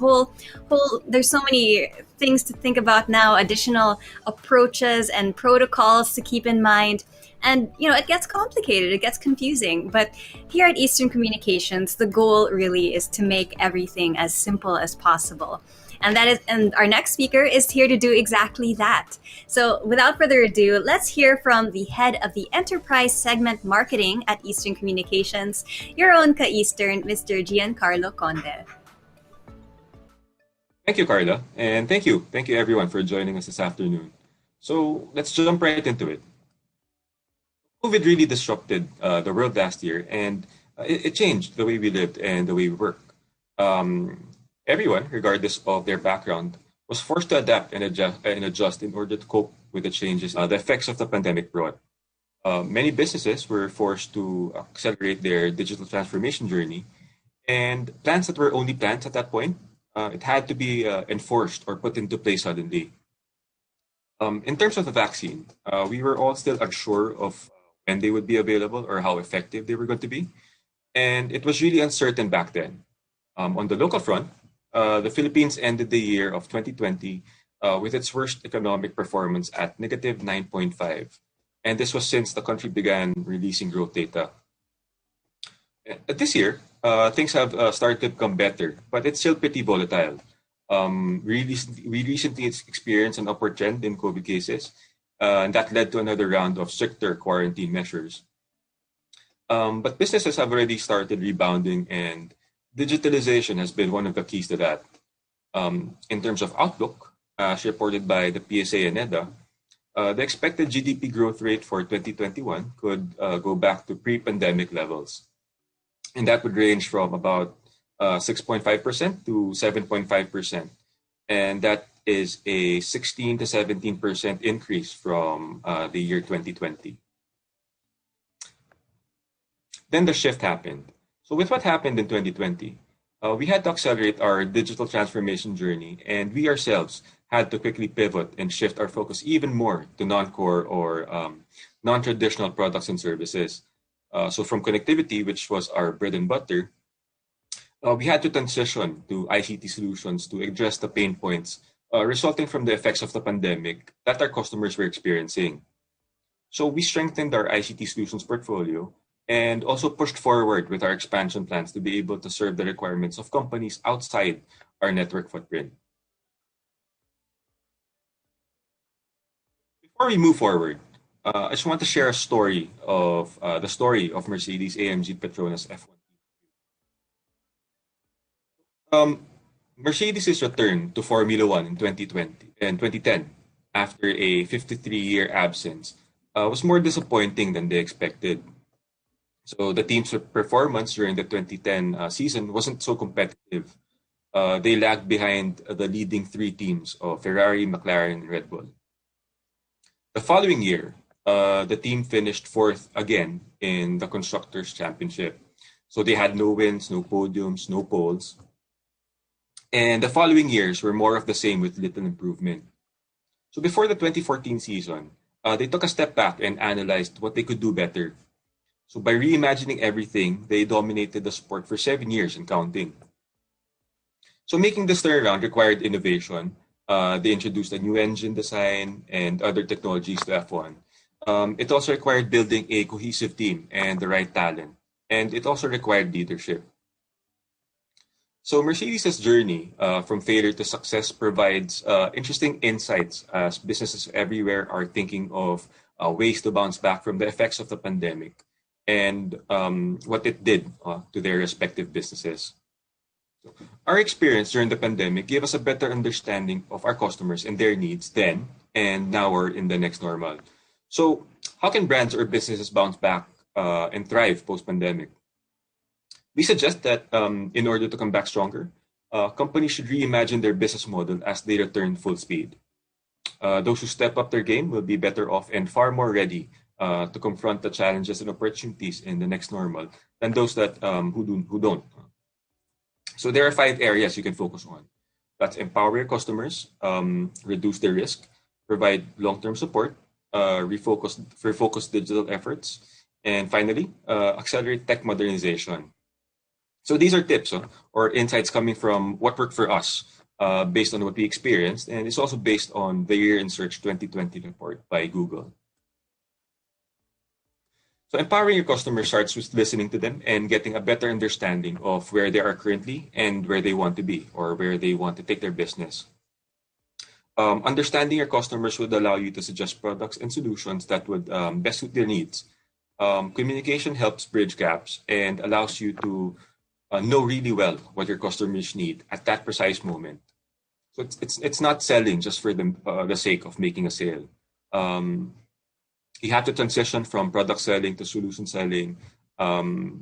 there's so many things to think about now, additional approaches and protocols to keep in mind. And, it gets complicated, it gets confusing. But here at Eastern Communications, the goal really is to make everything as simple as possible. And our next speaker is here to do exactly that. So without further ado, let's hear from the head of the Enterprise Segment Marketing at Eastern Communications, your own ka-Eastern, Mr. Giancarlo Conde. Thank you, Carla. And thank you everyone for joining us this afternoon. So let's jump right into it. COVID really disrupted the world last year, and it changed the way we lived and the way we work. Everyone, regardless of their background, was forced to adapt and adjust in order to cope with the changes the effects of the pandemic brought. Many businesses were forced to accelerate their digital transformation journey, and plans that were only plans at that point, it had to be enforced or put into place suddenly. In terms of the vaccine, we were all still unsure of when they would be available or how effective they were going to be. And it was really uncertain back then. On the local front, the Philippines ended the year of 2020 with its worst economic performance at negative 9.5. And this was since the country began releasing growth data. This year, things have started to become better, but it's still pretty volatile. We recently experienced an upward trend in COVID cases, and that led to another round of stricter quarantine measures. But businesses have already started rebounding, and digitalization has been one of the keys to that. In terms of outlook, as reported by the PSA and EDA, the expected GDP growth rate for 2021 could go back to pre-pandemic levels. And that would range from about 6.5% to 7.5%. And that is a 16 to 17% increase from the year 2020. Then the shift happened. So with what happened in 2020, we had to accelerate our digital transformation journey, and we ourselves had to quickly pivot and shift our focus even more to non-core or non-traditional products and services. So from connectivity, which was our bread and butter, we had to transition to ICT solutions to address the pain points resulting from the effects of the pandemic that our customers were experiencing. So we strengthened our ICT solutions portfolio and also pushed forward with our expansion plans to be able to serve the requirements of companies outside our network footprint. Before we move forward, I just want to share a story of the story of Mercedes-AMG Petronas F1. Mercedes' return to Formula One in 2020 and 2010 after a 53-year absence was more disappointing than they expected. So the team's performance during the 2010 season wasn't so competitive. They lagged behind the leading three teams of Ferrari, McLaren, and Red Bull. The following year, the team finished fourth again in the Constructors' Championship. So they had no wins, no podiums, no poles. And the following years were more of the same with little improvement. So before the 2014 season, they took a step back and analyzed what they could do better. So by reimagining everything, they dominated the sport for 7 years and counting. So making this turnaround required innovation. They introduced a new engine design and other technologies to F1. It also required building a cohesive team and the right talent. And it also required leadership. So Mercedes' journey from failure to success provides interesting insights as businesses everywhere are thinking of ways to bounce back from the effects of the pandemic and what it did to their respective businesses. Our experience during the pandemic gave us a better understanding of our customers and their needs then and now or in the next normal. So how can brands or businesses bounce back and thrive post-pandemic? We suggest that in order to come back stronger, companies should reimagine their business model as they return full speed. Those who step up their game will be better off and far more ready to confront the challenges and opportunities in the next normal than those that who don't. So there are 5 areas you can focus on. That's empower your customers, reduce their risk, provide long-term support, refocus digital efforts, and finally, accelerate tech modernization. So these are tips or insights coming from what worked for us based on what we experienced, and it's also based on the Year in Search 2020 report by Google. So empowering your customers starts with listening to them and getting a better understanding of where they are currently and where they want to be or where they want to take their business. Understanding your customers would allow you to suggest products and solutions that would best suit their needs. Communication helps bridge gaps and allows you to know really well what your customers need at that precise moment. So it's not selling just for the sake of making a sale. You have to transition from product selling to solution selling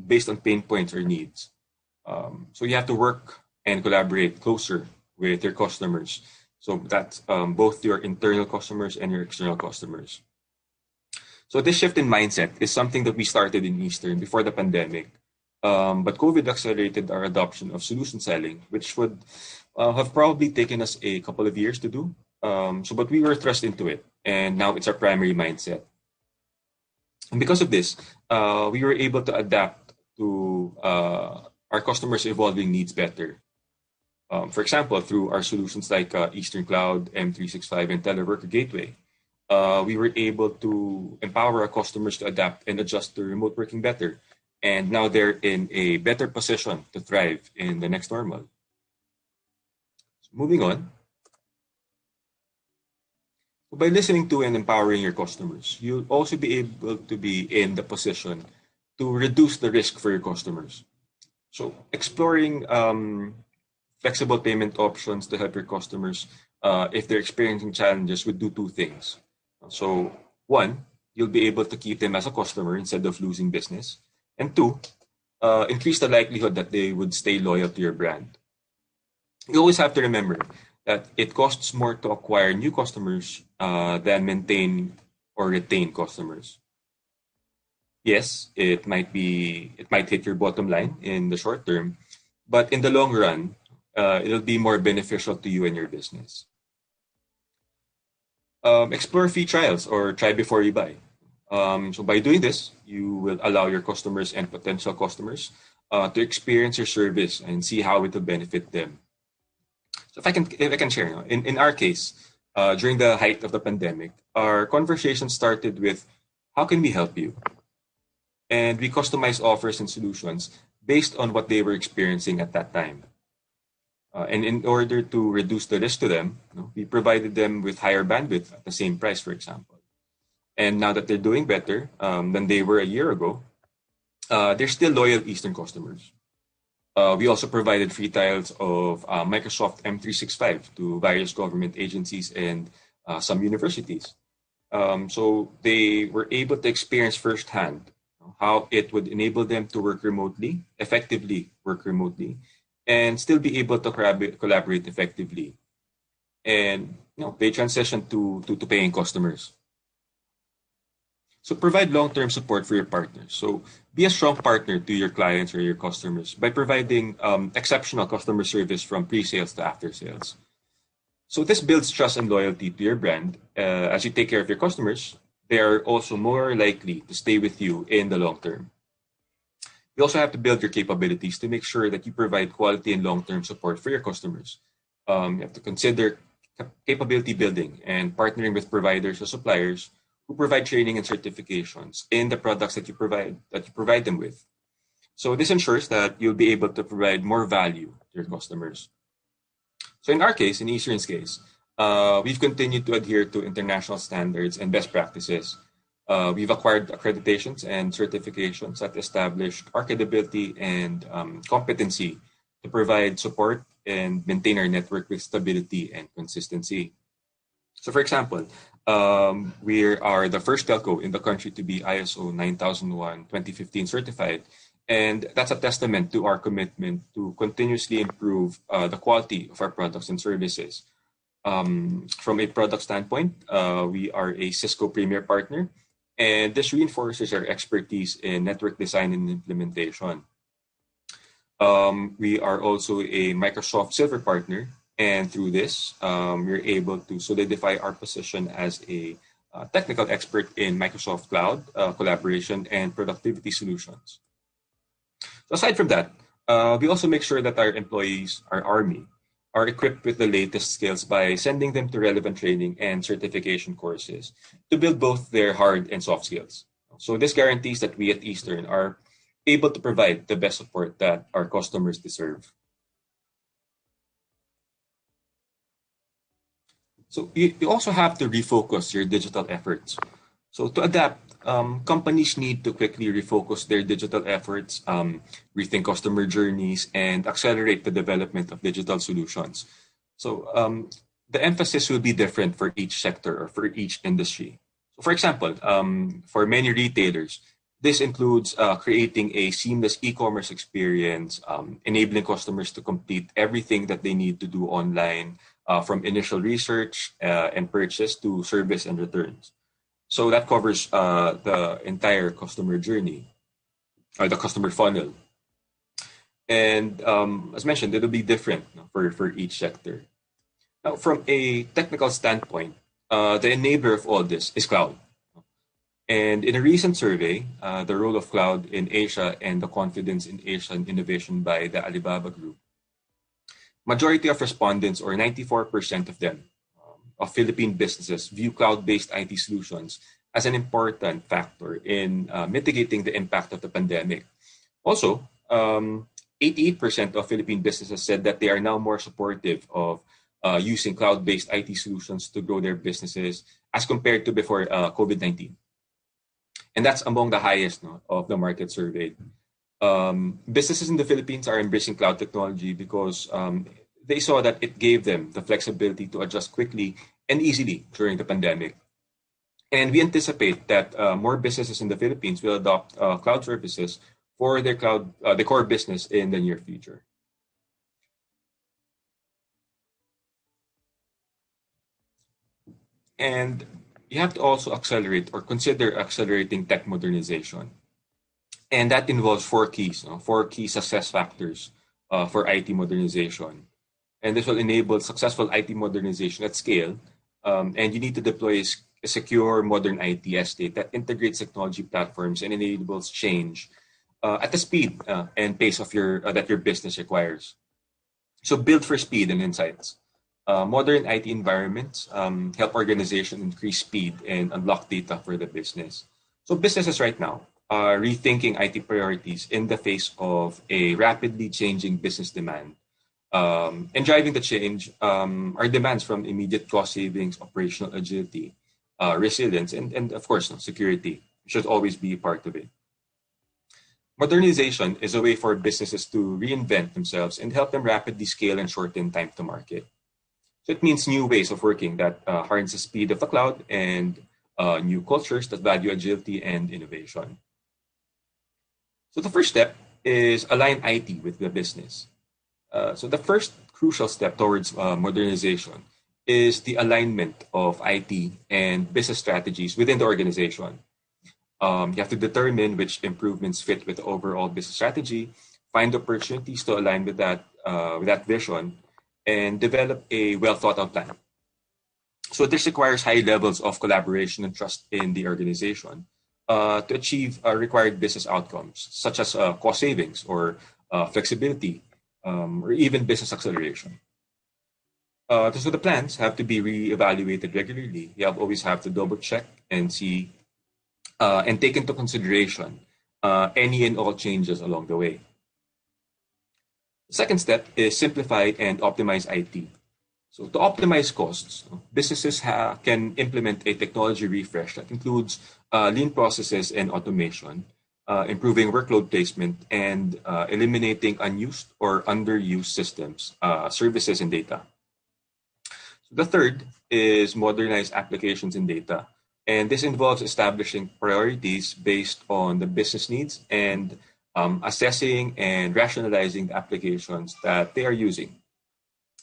based on pain points or needs. So you have to work and collaborate closer with your customers. So that's both your internal customers and your external customers. So this shift in mindset is something that we started in Eastern before the pandemic. But COVID accelerated our adoption of solution selling, which would have probably taken us a couple of years to do. But we were thrust into it, and now it's our primary mindset. And because of this, we were able to adapt to our customers' evolving needs better. For example, through our solutions like Eastern Cloud, M365, and Teleworker Gateway, we were able to empower our customers to adapt and adjust to remote working better. And now they're in a better position to thrive in the next normal. So moving on. By listening to and empowering your customers, you'll also be able to be in the position to reduce the risk for your customers. So exploring flexible payment options to help your customers if they're experiencing challenges would do two things. So one, you'll be able to keep them as a customer instead of losing business. And two, increase the likelihood that they would stay loyal to your brand. You always have to remember that it costs more to acquire new customers than maintain or retain customers. Yes, it might hit your bottom line in the short term, but in the long run, it'll be more beneficial to you and your business. Explore free trials or try before you buy. So by doing this, you will allow your customers and potential customers to experience your service and see how it will benefit them. So if I can share, in our case, during the height of the pandemic, our conversation started with, how can we help you? And we customized offers and solutions based on what they were experiencing at that time. And in order to reduce the risk to them, we provided them with higher bandwidth at the same price, for example. And now that they're doing better than they were a year ago, they're still loyal Eastern customers. We also provided free trials of Microsoft M365 to various government agencies and some universities. So they were able to experience firsthand how it would enable them to work remotely, effectively work remotely, and still be able to collaborate effectively. And they transition to paying customers. So provide long-term support for your partners. So be a strong partner to your clients or your customers by providing exceptional customer service from pre-sales to after-sales. So this builds trust and loyalty to your brand. As you take care of your customers, they are also more likely to stay with you in the long term. You also have to build your capabilities to make sure that you provide quality and long-term support for your customers. You have to consider capability building and partnering with providers or suppliers who provide training and certifications in the products that you provide them with. So this ensures that you'll be able to provide more value to your customers. So in our case, in Eastern's case, we've continued to adhere to international standards and best practices. We've acquired accreditations and certifications that establish our credibility and competency to provide support and maintain our network with stability and consistency. So for example, we are the first telco in the country to be ISO 9001:2015 certified. And that's a testament to our commitment to continuously improve the quality of our products and services. From a product standpoint, we are a Cisco Premier Partner, and this reinforces our expertise in network design and implementation. We are also a Microsoft Silver Partner, and through this, we're able to solidify our position as a technical expert in Microsoft Cloud, collaboration, and productivity solutions. So aside from that, we also make sure that our employees, our Army, are equipped with the latest skills by sending them to relevant training and certification courses to build both their hard and soft skills. So this guarantees that we at Eastern are able to provide the best support that our customers deserve. So you also have to refocus your digital efforts. So to adapt, companies need to quickly refocus their digital efforts, rethink customer journeys, and accelerate the development of digital solutions. So the emphasis will be different for each sector or for each industry. So for example, for many retailers, this includes creating a seamless e-commerce experience, enabling customers to complete everything that they need to do online, from initial research and purchase to service and returns. So that covers the entire customer journey, or the customer funnel. And as mentioned, it'll be different for each sector. Now, from a technical standpoint, the enabler of all this is cloud. And in a recent survey, the role of cloud in Asia and the confidence in Asian innovation by the Alibaba Group, majority of respondents, or 94% of them, of Philippine businesses, view cloud-based IT solutions as an important factor in mitigating the impact of the pandemic. Also, 88% of Philippine businesses said that they are now more supportive of using cloud-based IT solutions to grow their businesses as compared to before COVID-19. And that's among the highest, no, of the market surveyed. Businesses in the Philippines are embracing cloud technology because they saw that it gave them the flexibility to adjust quickly and easily during the pandemic. And we anticipate that more businesses in the Philippines will adopt cloud services for their the core business in the near future. And you have to also accelerate or consider accelerating tech modernization. And that involves four keys, no? Four key success factors for IT modernization. And this will enable successful IT modernization at scale. And you need to deploy a secure, modern IT estate that integrates technology platforms and enables change at the speed and pace of that your business requires. So build for speed and insights. Modern IT environments help organizations increase speed and unlock data for the business. So businesses right now are rethinking IT priorities in the face of a rapidly changing business demand. And driving the change are demands from immediate cost savings, operational agility, resilience, and of course, security should always be part of it. Modernization is a way for businesses to reinvent themselves and help them rapidly scale and shorten time to market. So it means new ways of working that harness the speed of the cloud and new cultures that value agility and innovation. So the first step is align IT with the business. So the first crucial step towards modernization is the alignment of IT and business strategies within the organization. You have to determine which improvements fit with the overall business strategy, find opportunities to align with that vision, and develop a well thought out plan. So this requires high levels of collaboration and trust in the organization to achieve required business outcomes, such as cost savings or flexibility, or even business acceleration. So the plans have to be reevaluated regularly. You always have to double check and see and take into consideration any and all changes along the way. The second step is simplify and optimize IT. So to optimize costs, businesses can implement a technology refresh that includes lean processes and automation, improving workload placement, and eliminating unused or underused systems, services, and data. So the third is modernize applications and data. And this involves establishing priorities based on the business needs and assessing and rationalizing the applications that they are using.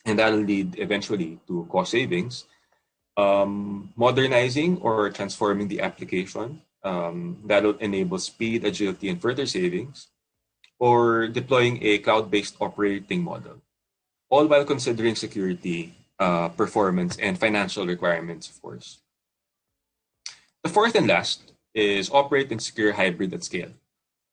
And that'll lead eventually to cost savings. Modernizing or transforming the application, that'll enable speed, agility, and further savings. Or deploying a cloud-based operating model, all while considering security, performance, and financial requirements, of course. The fourth and last is operate and secure hybrid at scale.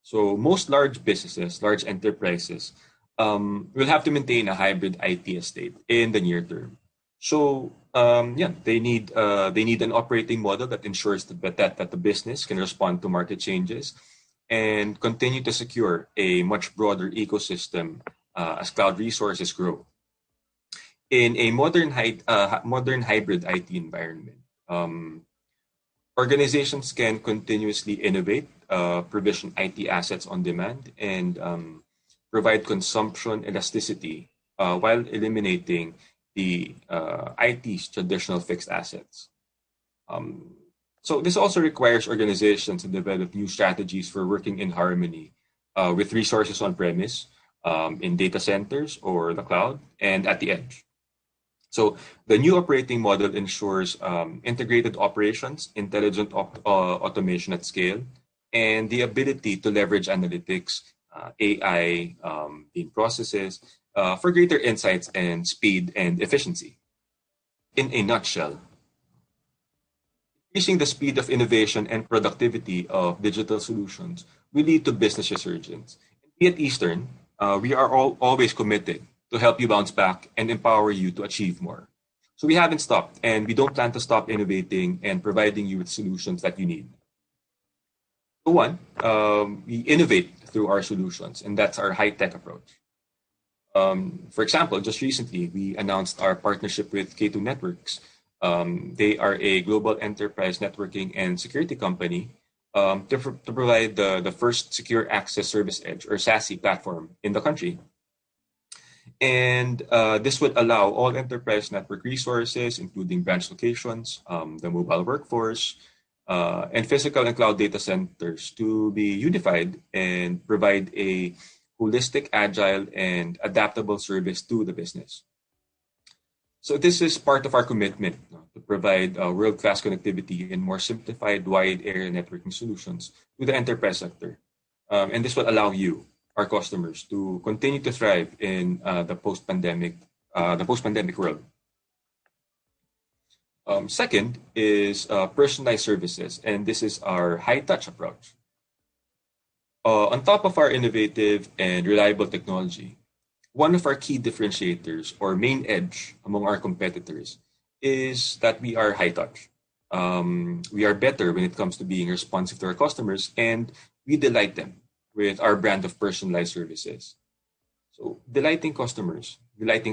So most large businesses, large enterprises, will have to maintain a hybrid IT estate in the near term. So they need an operating model that ensures that the business can respond to market changes and continue to secure a much broader ecosystem as cloud resources grow. In a modern hybrid IT environment, organizations can continuously innovate, provision IT assets on demand, and provide consumption elasticity while eliminating the IT's traditional fixed assets. So this also requires organizations to develop new strategies for working in harmony with resources on premise, in data centers or the cloud, and at the edge. So the new operating model ensures integrated operations, intelligent automation at scale, and the ability to leverage analytics, AI, in processes for greater insights and speed and efficiency. In a nutshell, increasing the speed of innovation and productivity of digital solutions will lead to business resurgence. We at Eastern, we are always committed to help you bounce back and empower you to achieve more. So we haven't stopped, and we don't plan to stop innovating and providing you with solutions that you need. So one, we innovate through our solutions, and that's our high-tech approach. For example, just recently, we announced our partnership with K2 Networks. They are a global enterprise networking and security company to provide the first secure access service edge, or SASE, platform in the country. And this would allow all enterprise network resources, including branch locations, the mobile workforce, and physical and cloud data centers, to be unified and provide a holistic, agile, and adaptable service to the business. So this is part of our commitment to provide world-class connectivity and more simplified wide area networking solutions to the enterprise sector. And this will allow you, our customers, to continue to thrive in the post-pandemic world. Second is personalized services, and this is our high-touch approach. On top of our innovative and reliable technology, one of our key differentiators or main edge among our competitors is that we are high-touch. We are better when it comes to being responsive to our customers, and we delight them with our brand of personalized services. So delighting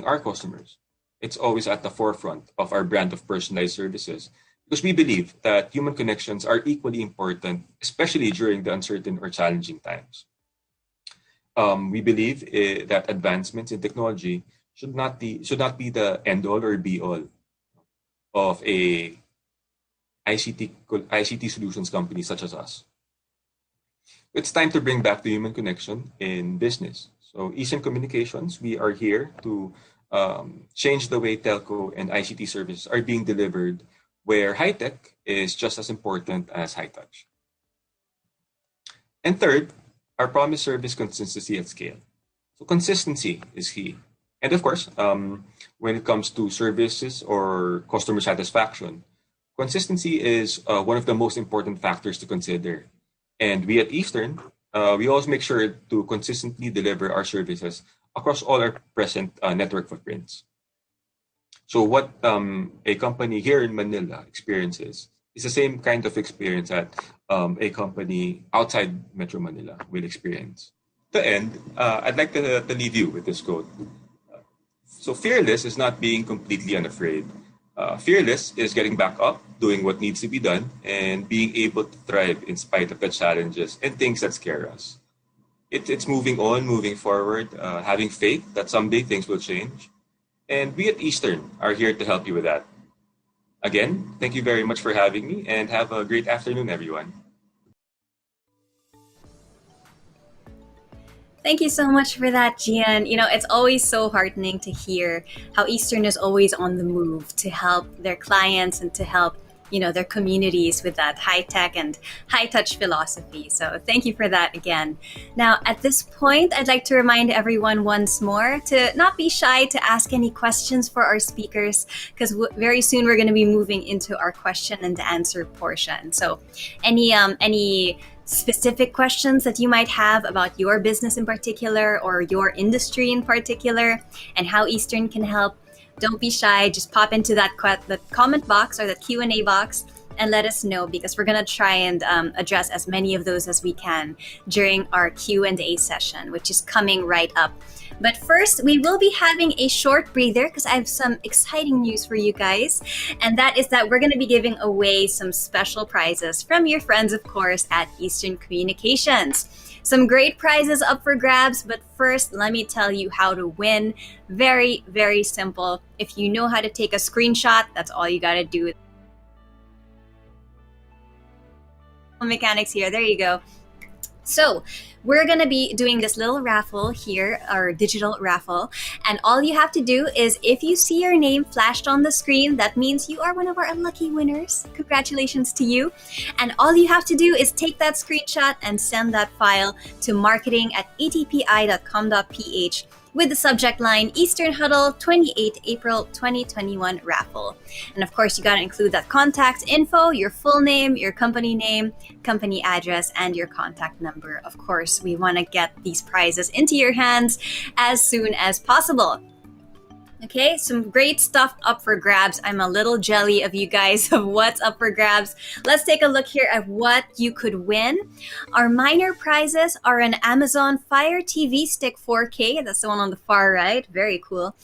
our customers, it's always at the forefront of our brand of personalized services, because we believe that human connections are equally important, especially during the uncertain or challenging times. We believe that advancements in technology should not be the end all or be all of a ICT solutions company such as us. It's time to bring back the human connection in business. So Eastern Communications, we are here to change the way telco and ICT services are being delivered, where high-tech is just as important as high-touch. And third, our promise service consistency at scale. So consistency is key. And of course, when it comes to services or customer satisfaction, consistency is one of the most important factors to consider. And we at Eastern, we always make sure to consistently deliver our services across all our present network footprints. So what a company here in Manila experiences is the same kind of experience that a company outside Metro Manila will experience. To end, I'd like to leave you with this quote. So fearless is not being completely unafraid. Fearless is getting back up, doing what needs to be done, and being able to thrive in spite of the challenges and things that scare us. It's moving on, moving forward, having faith that someday things will change. And we at Eastern are here to help you with that. Again, thank you very much for having me, and have a great afternoon, everyone. Thank you so much for that, Gian. You know, it's always so heartening to hear how Eastern is always on the move to help their clients and to help, their communities with that high tech and high touch philosophy. So thank you for that again. Now, at this point, I'd like to remind everyone once more to not be shy to ask any questions for our speakers, because very soon we're going to be moving into our question and answer portion. So any specific questions that you might have about your business in particular or your industry in particular and how Eastern can help, don't be shy. Just pop into that the comment box or the Q&A box and let us know, because we're going to try and address as many of those as we can during our Q&A session, which is coming right up. But first, we will be having a short breather because I have some exciting news for you guys. And that is that we're going to be giving away some special prizes from your friends, of course, at Eastern Communications. Some great prizes up for grabs, but first, let me tell you how to win. Very, very simple. If you know how to take a screenshot, that's all you got to do. Mechanics here. There you go. So we're going to be doing this little raffle here, our digital raffle. And all you have to do is, if you see your name flashed on the screen, that means you are one of our unlucky winners. Congratulations to you. And all you have to do is take that screenshot and send that file to marketing@atpi.com.ph with the subject line Eastern Huddle 28 April 2021 raffle. And of course, you got to include that contact info, your full name, your company name, company address, and your contact number. Of course, we want to get these prizes into your hands as soon as possible. Okay, some great stuff up for grabs. I'm a little jelly of you guys of what's up for grabs. Let's take a look here at what you could win. Our minor prizes are an Amazon Fire TV Stick 4K. That's the one on the far right. Very cool.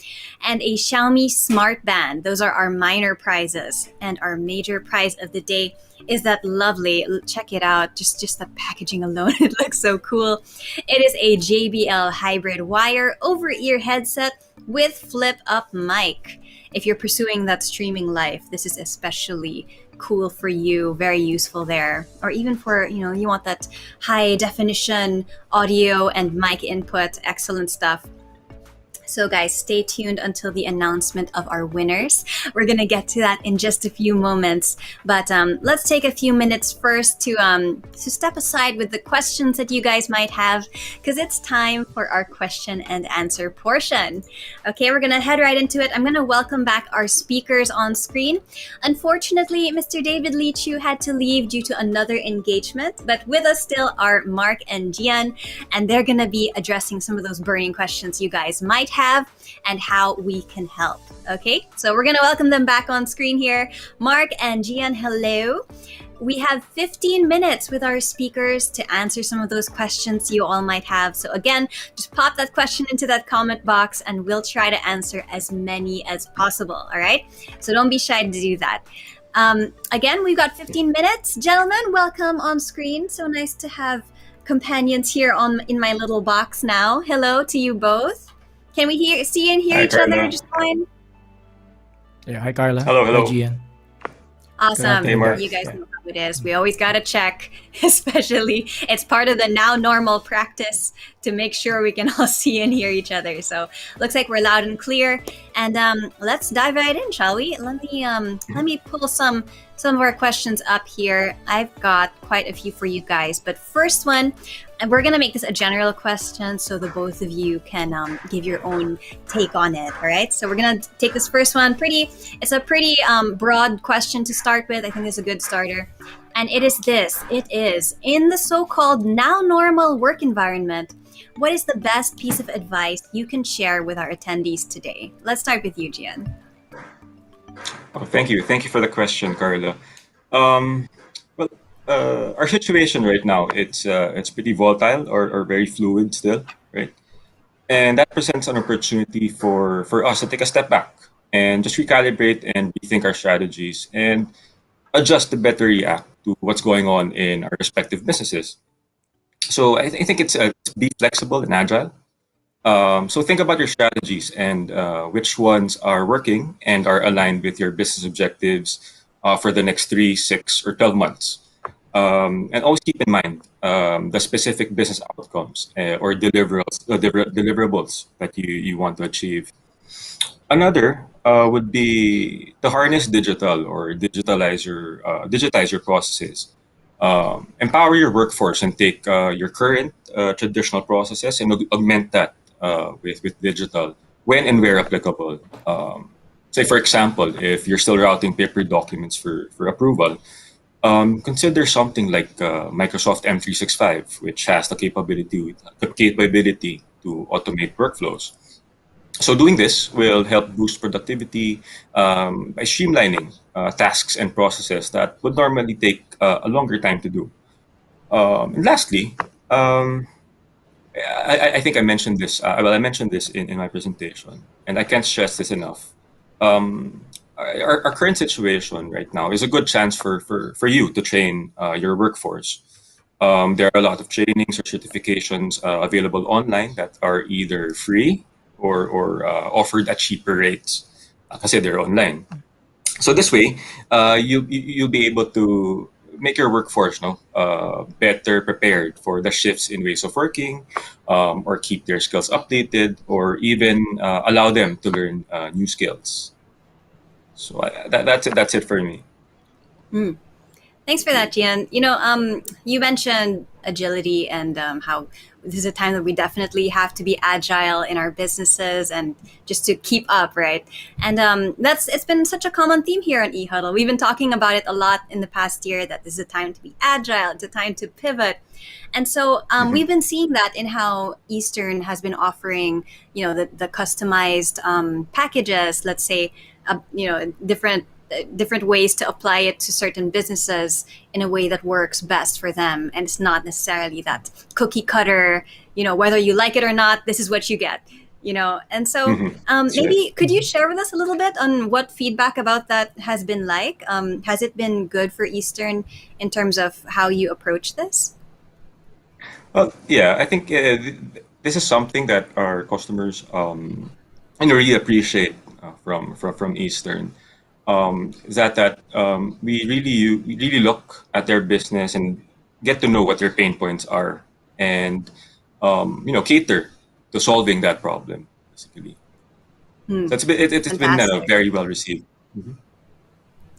And a Xiaomi Smart Band. Those are our minor prizes. And our major prize of the day is that lovely, check it out, just the packaging alone, it looks so cool. It is a JBL hybrid wire over-ear headset with flip up mic. If you're pursuing that streaming life, this is especially cool for you, very useful there. Or even for, you want that high definition audio and mic input, excellent stuff. So guys, stay tuned until the announcement of our winners. We're going to get to that in just a few moments. But let's take a few minutes first to step aside with the questions that you guys might have, because it's time for our question and answer portion. Okay, we're going to head right into it. I'm going to welcome back our speakers on screen. Unfortunately, Mr. David Lichu had to leave due to another engagement, but with us still are Mark and Gian, and they're going to be addressing some of those burning questions you guys might have and how we can help. Okay, so we're going to welcome them back on screen here. Mark and Gian, hello. We have 15 minutes with our speakers to answer some of those questions you all might have. So again, just pop that question into that comment box and we'll try to answer as many as possible. All right, so don't be shy to do that. Again, we've got 15 minutes. Gentlemen, welcome on screen. So nice to have companions here in my little box now. Hello to you both. Can we see and hear Hi, each Carla. other just fine? Yeah, hi Carla. Hello, hello. Hi Gian. Awesome. Hey, Mark. You guys know how it is. We always got to check, especially it's part of the now normal practice to make sure we can all see and hear each other. So looks like we're loud and clear. And let's dive right in, shall we? Let me pull some of our questions up here. I've got quite a few for you guys, but first one, and we're gonna make this a general question so the both of you can give your own take on it. All right. So we're gonna take this first one. It's a pretty broad question to start with. I think it's a good starter. And it is this. It is, in the so-called now normal work environment, what is the best piece of advice you can share with our attendees today? Let's start with you, Gian. Oh, thank you. Thank you for the question, Carla. Well, our situation right now, it's pretty volatile or very fluid still, right? And that presents an opportunity for us to take a step back and just recalibrate and rethink our strategies and adjust to better react to what's going on in our respective businesses. So I think it's be flexible and agile. So think about your strategies and which ones are working and are aligned with your business objectives for the next 3, 6, or 12 months. And always keep in mind the specific business outcomes or deliverables that you want to achieve. Another would be to harness digital or digitize your processes. Empower your workforce and take your current traditional processes and augment that with digital when and where applicable. Say, for example, if you're still routing paper documents for approval, consider something like Microsoft M365, which has the capability to automate workflows. So doing this will help boost productivity by streamlining tasks and processes that would normally take a longer time to do. And lastly, I think I mentioned this. I mentioned this in my presentation, and I can't stress this enough. Our current situation right now is a good chance for you to train your workforce. There are a lot of trainings or certifications available online that are either free or offered at cheaper rates kasi they're online. So this way, you'll be able to make your workforce better prepared for the shifts in ways of working, or keep their skills updated, or even allow them to learn new skills. So that's it for me. Thanks for that, Gian. You mentioned agility and how this is a time that we definitely have to be agile in our businesses and just to keep up, right? And that's it's been such a common theme here on E-Huddle. We've been talking about it a lot in the past year that this is a time to be agile, it's a time to pivot. And so we've been seeing that in how Eastern has been offering, the customized packages, let's say, different ways to apply it to certain businesses in a way that works best for them, and it's not necessarily that cookie cutter, whether you like it or not, this is what you get. And so That's right. maybe could you share with us a little bit on what feedback about that has been like? Has it been good for Eastern in terms of how you approach this? Well, yeah, I think this is something that our customers really appreciate from Eastern. Is that we really look at their business and get to know what their pain points are, and cater to solving that problem basically. Hmm, So it's been fantastic. very well received. Mhm.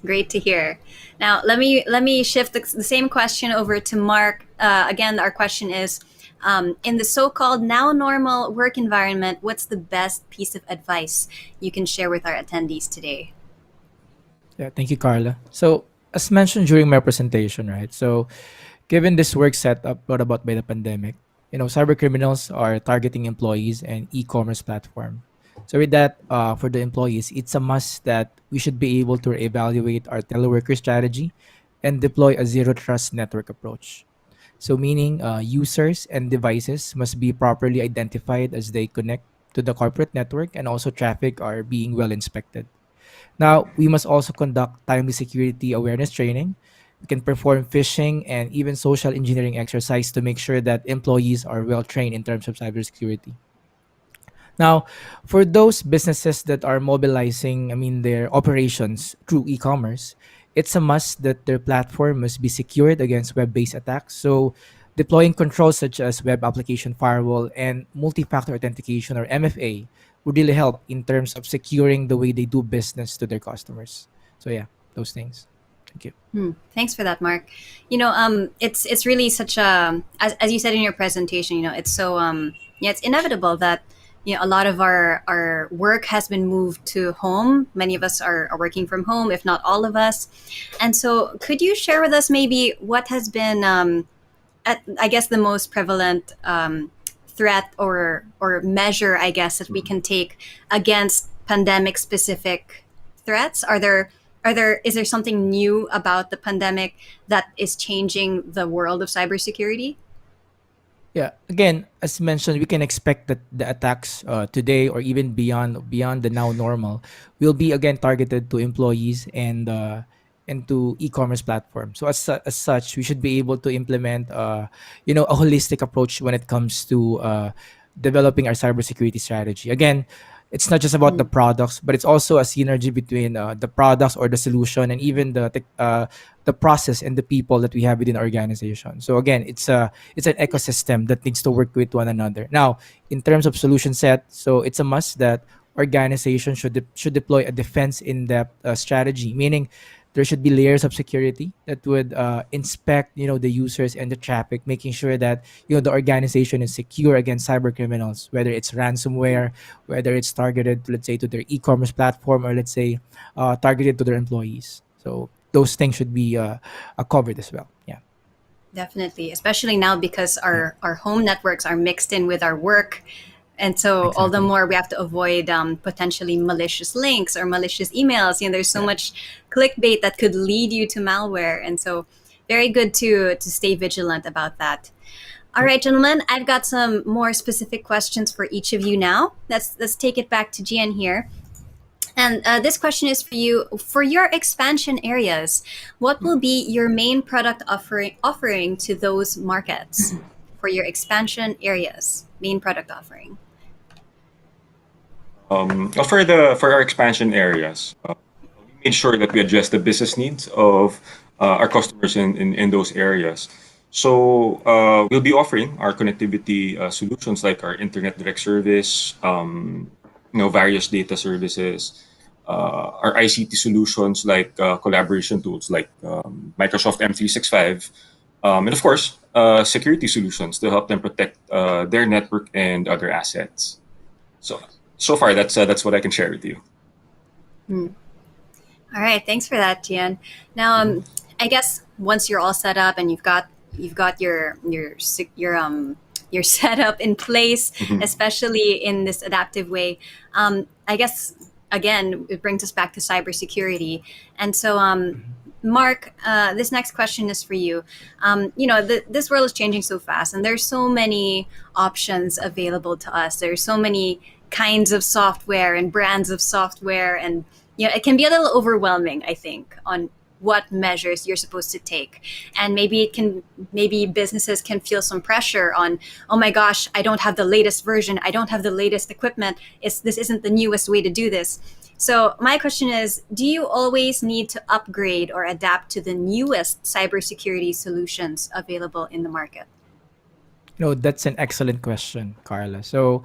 Great to hear. Now, let me shift the same question over to Mark. Again, our question is, in the so-called now normal work environment, what's the best piece of advice you can share with our attendees today? Yeah, thank you, Carla. So, as mentioned during my presentation, right? So, given this work setup brought about by the pandemic, cyber criminals are targeting employees and e-commerce platform. So, with that, for the employees, it's a must that we should be able to evaluate our teleworker strategy and deploy a zero trust network approach. So, meaning users and devices must be properly identified as they connect to the corporate network, and also traffic are being well inspected. Now, we must also conduct timely security awareness training. We can perform phishing and even social engineering exercise to make sure that employees are well trained in terms of cybersecurity. Now, for those businesses that are mobilizing, their operations through e-commerce, it's a must that their platform must be secured against web-based attacks. So, deploying controls such as web application firewall and multi-factor authentication or MFA would really help in terms of securing the way they do business to their customers. So, yeah, those things. Thank you. Thanks for that, Mark. It's really such a, as you said in your presentation, it's so yeah, it's inevitable that a lot of our work has been moved to home. Many of us are working from home, if not all of us. And so, could you share with us maybe what has been, I guess, the most prevalent threat or measure, I guess, that we can take against pandemic specific threats? Is there something new about the pandemic that is changing the world of cybersecurity? Yeah. Again, as mentioned, we can expect that the attacks today or even beyond the now normal will be again targeted to employees and to e-commerce platforms. So as such, we should be able to implement a holistic approach when it comes to developing our cybersecurity strategy. Again, it's not just about the products, but it's also a synergy between the products or the solution and even the process and the people that we have within our organization. So again, it's an ecosystem that needs to work with one another. Now, in terms of solution set, so it's a must that organizations should deploy a defense in-depth strategy, meaning there should be layers of security that would inspect the users and the traffic, making sure that the organization is secure against cyber criminals, whether it's ransomware, whether it's targeted, let's say, to their e-commerce platform, or let's say targeted to their employees. So those things should be covered as well. Yeah. Definitely, especially now because Yeah. our home networks are mixed in with our work. And so all the Exactly. more we have to avoid potentially malicious links or malicious emails. There's so Yeah. much clickbait that could lead you to malware. And so very good to stay vigilant about that. All Yep. right, gentlemen, I've got some more specific questions for each of you now. Let's take it back to Gian here. And this question is for you. For your expansion areas, what will be your main product offering to those markets? For your expansion areas, main product offering. For our expansion areas, we made sure that we address the business needs of our customers in those areas. So we'll be offering our connectivity solutions like our internet direct service, various data services, our ICT solutions like collaboration tools like Microsoft M365, and of course, security solutions to help them protect their network and other assets. So, so far, that's what I can share with you. All right, thanks for that, Tian. Now, I guess once you're all set up and you've got your setup in place, Mhm. especially in this adaptive way, I guess again it brings us back to cybersecurity. And so, Mark, this next question is for you. This world is changing so fast, and there's so many options available to us. There's so many kinds of software and brands of software, and it can be a little overwhelming, I think, on what measures you're supposed to take. And maybe businesses can feel some pressure on, oh my gosh, I don't have the latest version, I don't have the latest equipment, this isn't the newest way to do this. So my question is, do you always need to upgrade or adapt to the newest cybersecurity solutions available in the market? No, that's an excellent question, Carla. So,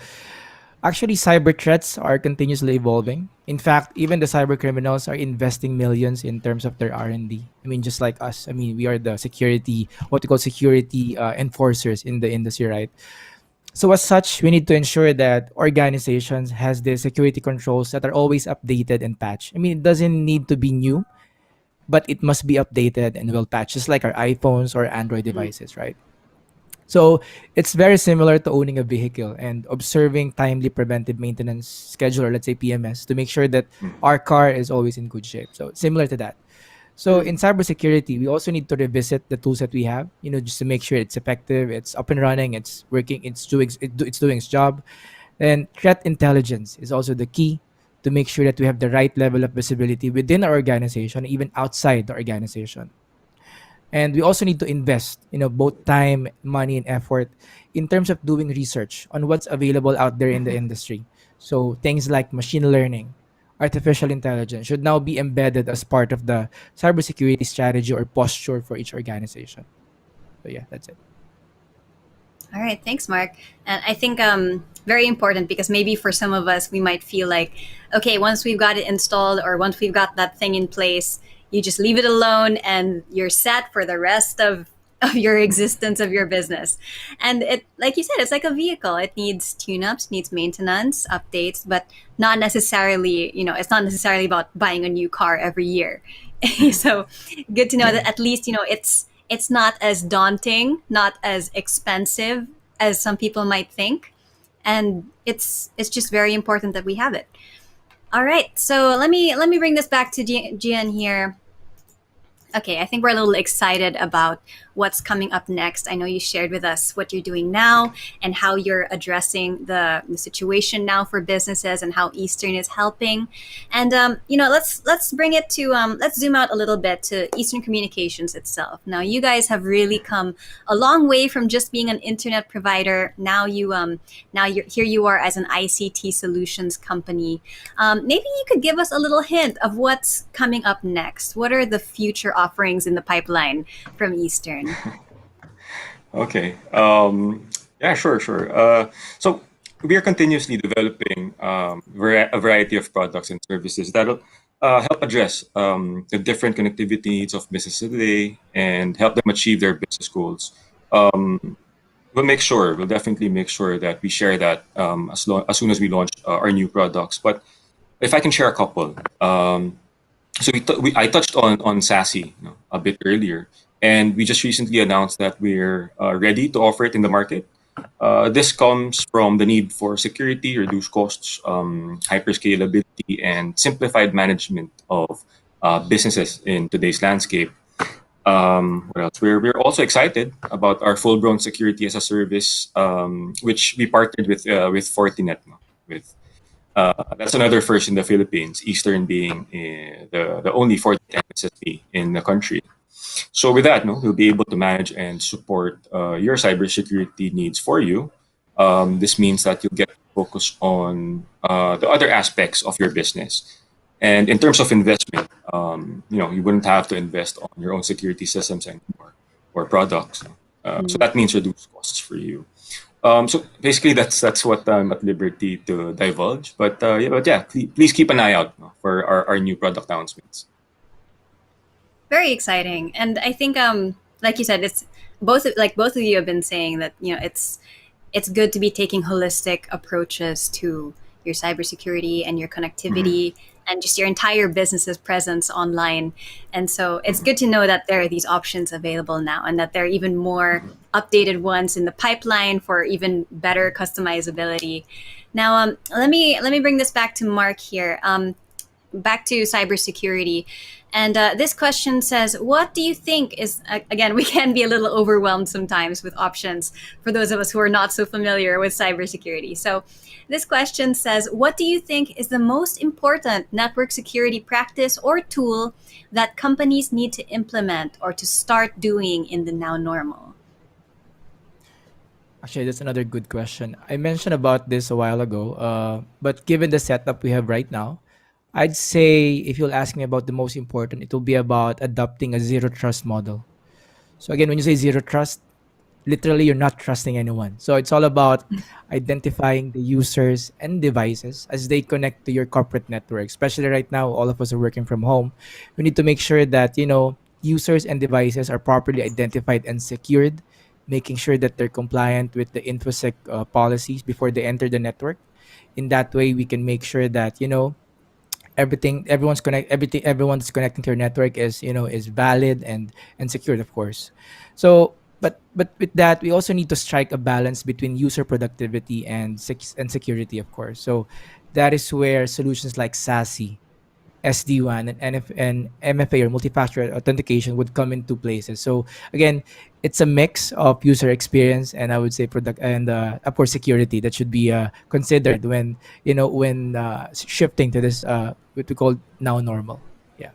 actually, cyber threats are continuously evolving. In fact, even the cyber criminals are investing millions in terms of their R&D. I mean, just like us. I mean, we are the security, what we call security enforcers in the industry, right? So as such, we need to ensure that organizations has the security controls that are always updated and patched. I mean, it doesn't need to be new, but it must be updated and well patched, just like our iPhones or Android devices, right? So it's very similar to owning a vehicle and observing timely preventive maintenance schedule, or let's say PMS, to make sure that our car is always in good shape. So similar to that. So in cybersecurity, we also need to revisit the tools that we have, just to make sure it's effective, it's up and running, it's working, it's doing its job. And threat intelligence is also the key to make sure that we have the right level of visibility within our organization, even outside the organization. And we also need to invest, both time, money, and effort in terms of doing research on what's available out there in the industry. So things like machine learning, artificial intelligence should now be embedded as part of the cybersecurity strategy or posture for each organization. So yeah, that's it. All right, thanks, Mark. And I think very important, because maybe for some of us we might feel like, okay, once we've got it installed or once we've got that thing in place, you just leave it alone and you're set for the rest of your existence of your business. And it, like you said, it's like a vehicle. It needs tune-ups, needs maintenance, updates, but not necessarily, it's not necessarily about buying a new car every year. So good to know that at least, it's not as daunting, not as expensive as some people might think, and it's just very important that we have it. All right, so let me bring this back to Gian here. Okay, I think we're a little excited about what's coming up next. I know you shared with us what you're doing now and how you're addressing the situation now for businesses and how Eastern is helping. And let's bring it to let's zoom out a little bit to Eastern Communications itself. Now, you guys have really come a long way from just being an internet provider. Now you're here. You are as an ICT solutions company. Maybe you could give us a little hint of what's coming up next. What are the future offerings in the pipeline from Eastern? Okay. Yeah, sure. So we are continuously developing a variety of products and services that'll help address the different connectivity needs of businesses today and help them achieve their business goals. We'll definitely make sure that we share that as soon as we launch our new products. But if I can share a couple, I touched on SASE, a bit earlier, and we just recently announced that we're ready to offer it in the market. This comes from the need for security, reduced costs, hyperscalability, and simplified management of businesses in today's landscape. What else? We're also excited about our full-blown security as a service, which we partnered with Fortinet, with that's another first in the Philippines, Eastern being the only Fortinet MSSP in the country. So with that, we'll be able to manage and support your cybersecurity needs for you. This means that you'll get to focus on the other aspects of your business. And in terms of investment, you wouldn't have to invest on your own security systems anymore or products. So that means reduced costs for you. So basically, that's what I'm at liberty to divulge. But yeah, please keep an eye out, no, for our new product announcements. Very exciting. And I think like you said, it's both of you have been saying that, it's good to be taking holistic approaches to your cybersecurity and your Mm-hmm. connectivity and just your entire business's presence online. And so it's good to know that there are these options available now and that there are even more updated ones in the pipeline for even better customizability. Now, let me bring this back to Mark here. Back to cybersecurity. And this question says, what do you think is, again, we can be a little overwhelmed sometimes with options for those of us who are not so familiar with cybersecurity. So this question says, what do you think is the most important network security practice or tool that companies need to implement or to start doing in the now normal? Actually, that's another good question. I mentioned about this a while ago, but given the setup we have right now, I'd say if you'll ask me about the most important, it will be about adopting a zero trust model. So again, when you say zero trust, literally you're not trusting anyone. So it's all about identifying the users and devices as they connect to your corporate network. Especially right now, all of us are working from home. We need to make sure that, users and devices are properly identified and secured, making sure that they're compliant with the infosec policies before they enter the network. In that way, we can make sure that, everyone that's connecting to your network is valid and secured, of course. So but with that, we also need to strike a balance between user productivity and security, of course. So that is where solutions like SASE, SD-WAN, and MFA, or multi-factor authentication, would come into places. So again, it's a mix of user experience and, I would say, product and, of course, security that should be considered when shifting to this what we call now normal. Yeah,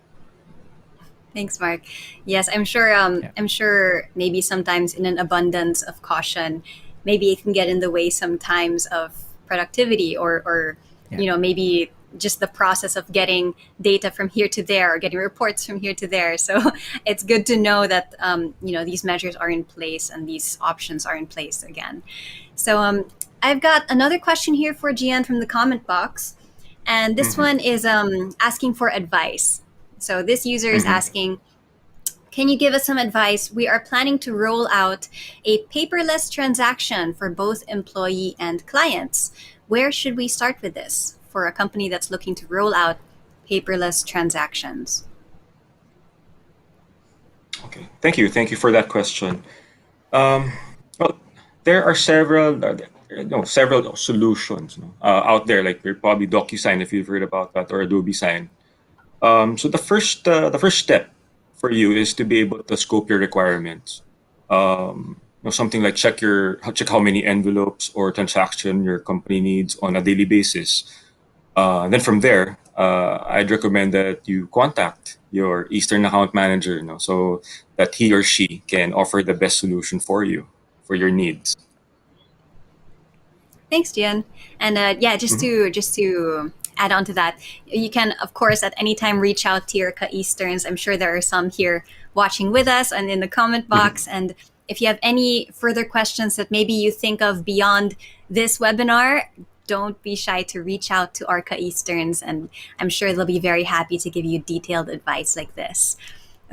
Thanks, Mark. Yes, I'm sure. yeah, I'm sure. Maybe sometimes, in an abundance of caution, maybe it can get in the way sometimes of productivity, or yeah. maybe just the process of getting data from here to there, or getting reports from here to there. So it's good to know that these measures are in place and these options are in place again. So I've got another question here for Gian from the comment box, and this Mm-hmm. one is asking for advice. So this user is Mm-hmm. asking, can you give us some advice? We are planning to roll out a paperless transaction for both employee and clients. Where should we start with this for a company that's looking to roll out paperless transactions? Okay. Thank you for that question. Um, well, there are several solutions, out there. Like, there's probably DocuSign, if you've heard about that, or Adobe Sign. So the first step for you is to be able to scope your requirements. Something like check how many envelopes or transaction your company needs on a daily basis. And then from there, I'd recommend that you contact your Eastern account manager, so that he or she can offer the best solution for you, for your needs. Thanks, Gian. And yeah, just Mhm. to add on to that, you can of course at any time reach out to your Easterns. I'm sure there are some here watching with us and in the comment Mhm. box. And if you have any further questions that maybe you think of beyond this webinar, don't be shy to reach out to our Easterns, and I'm sure they'll be very happy to give you detailed advice like this.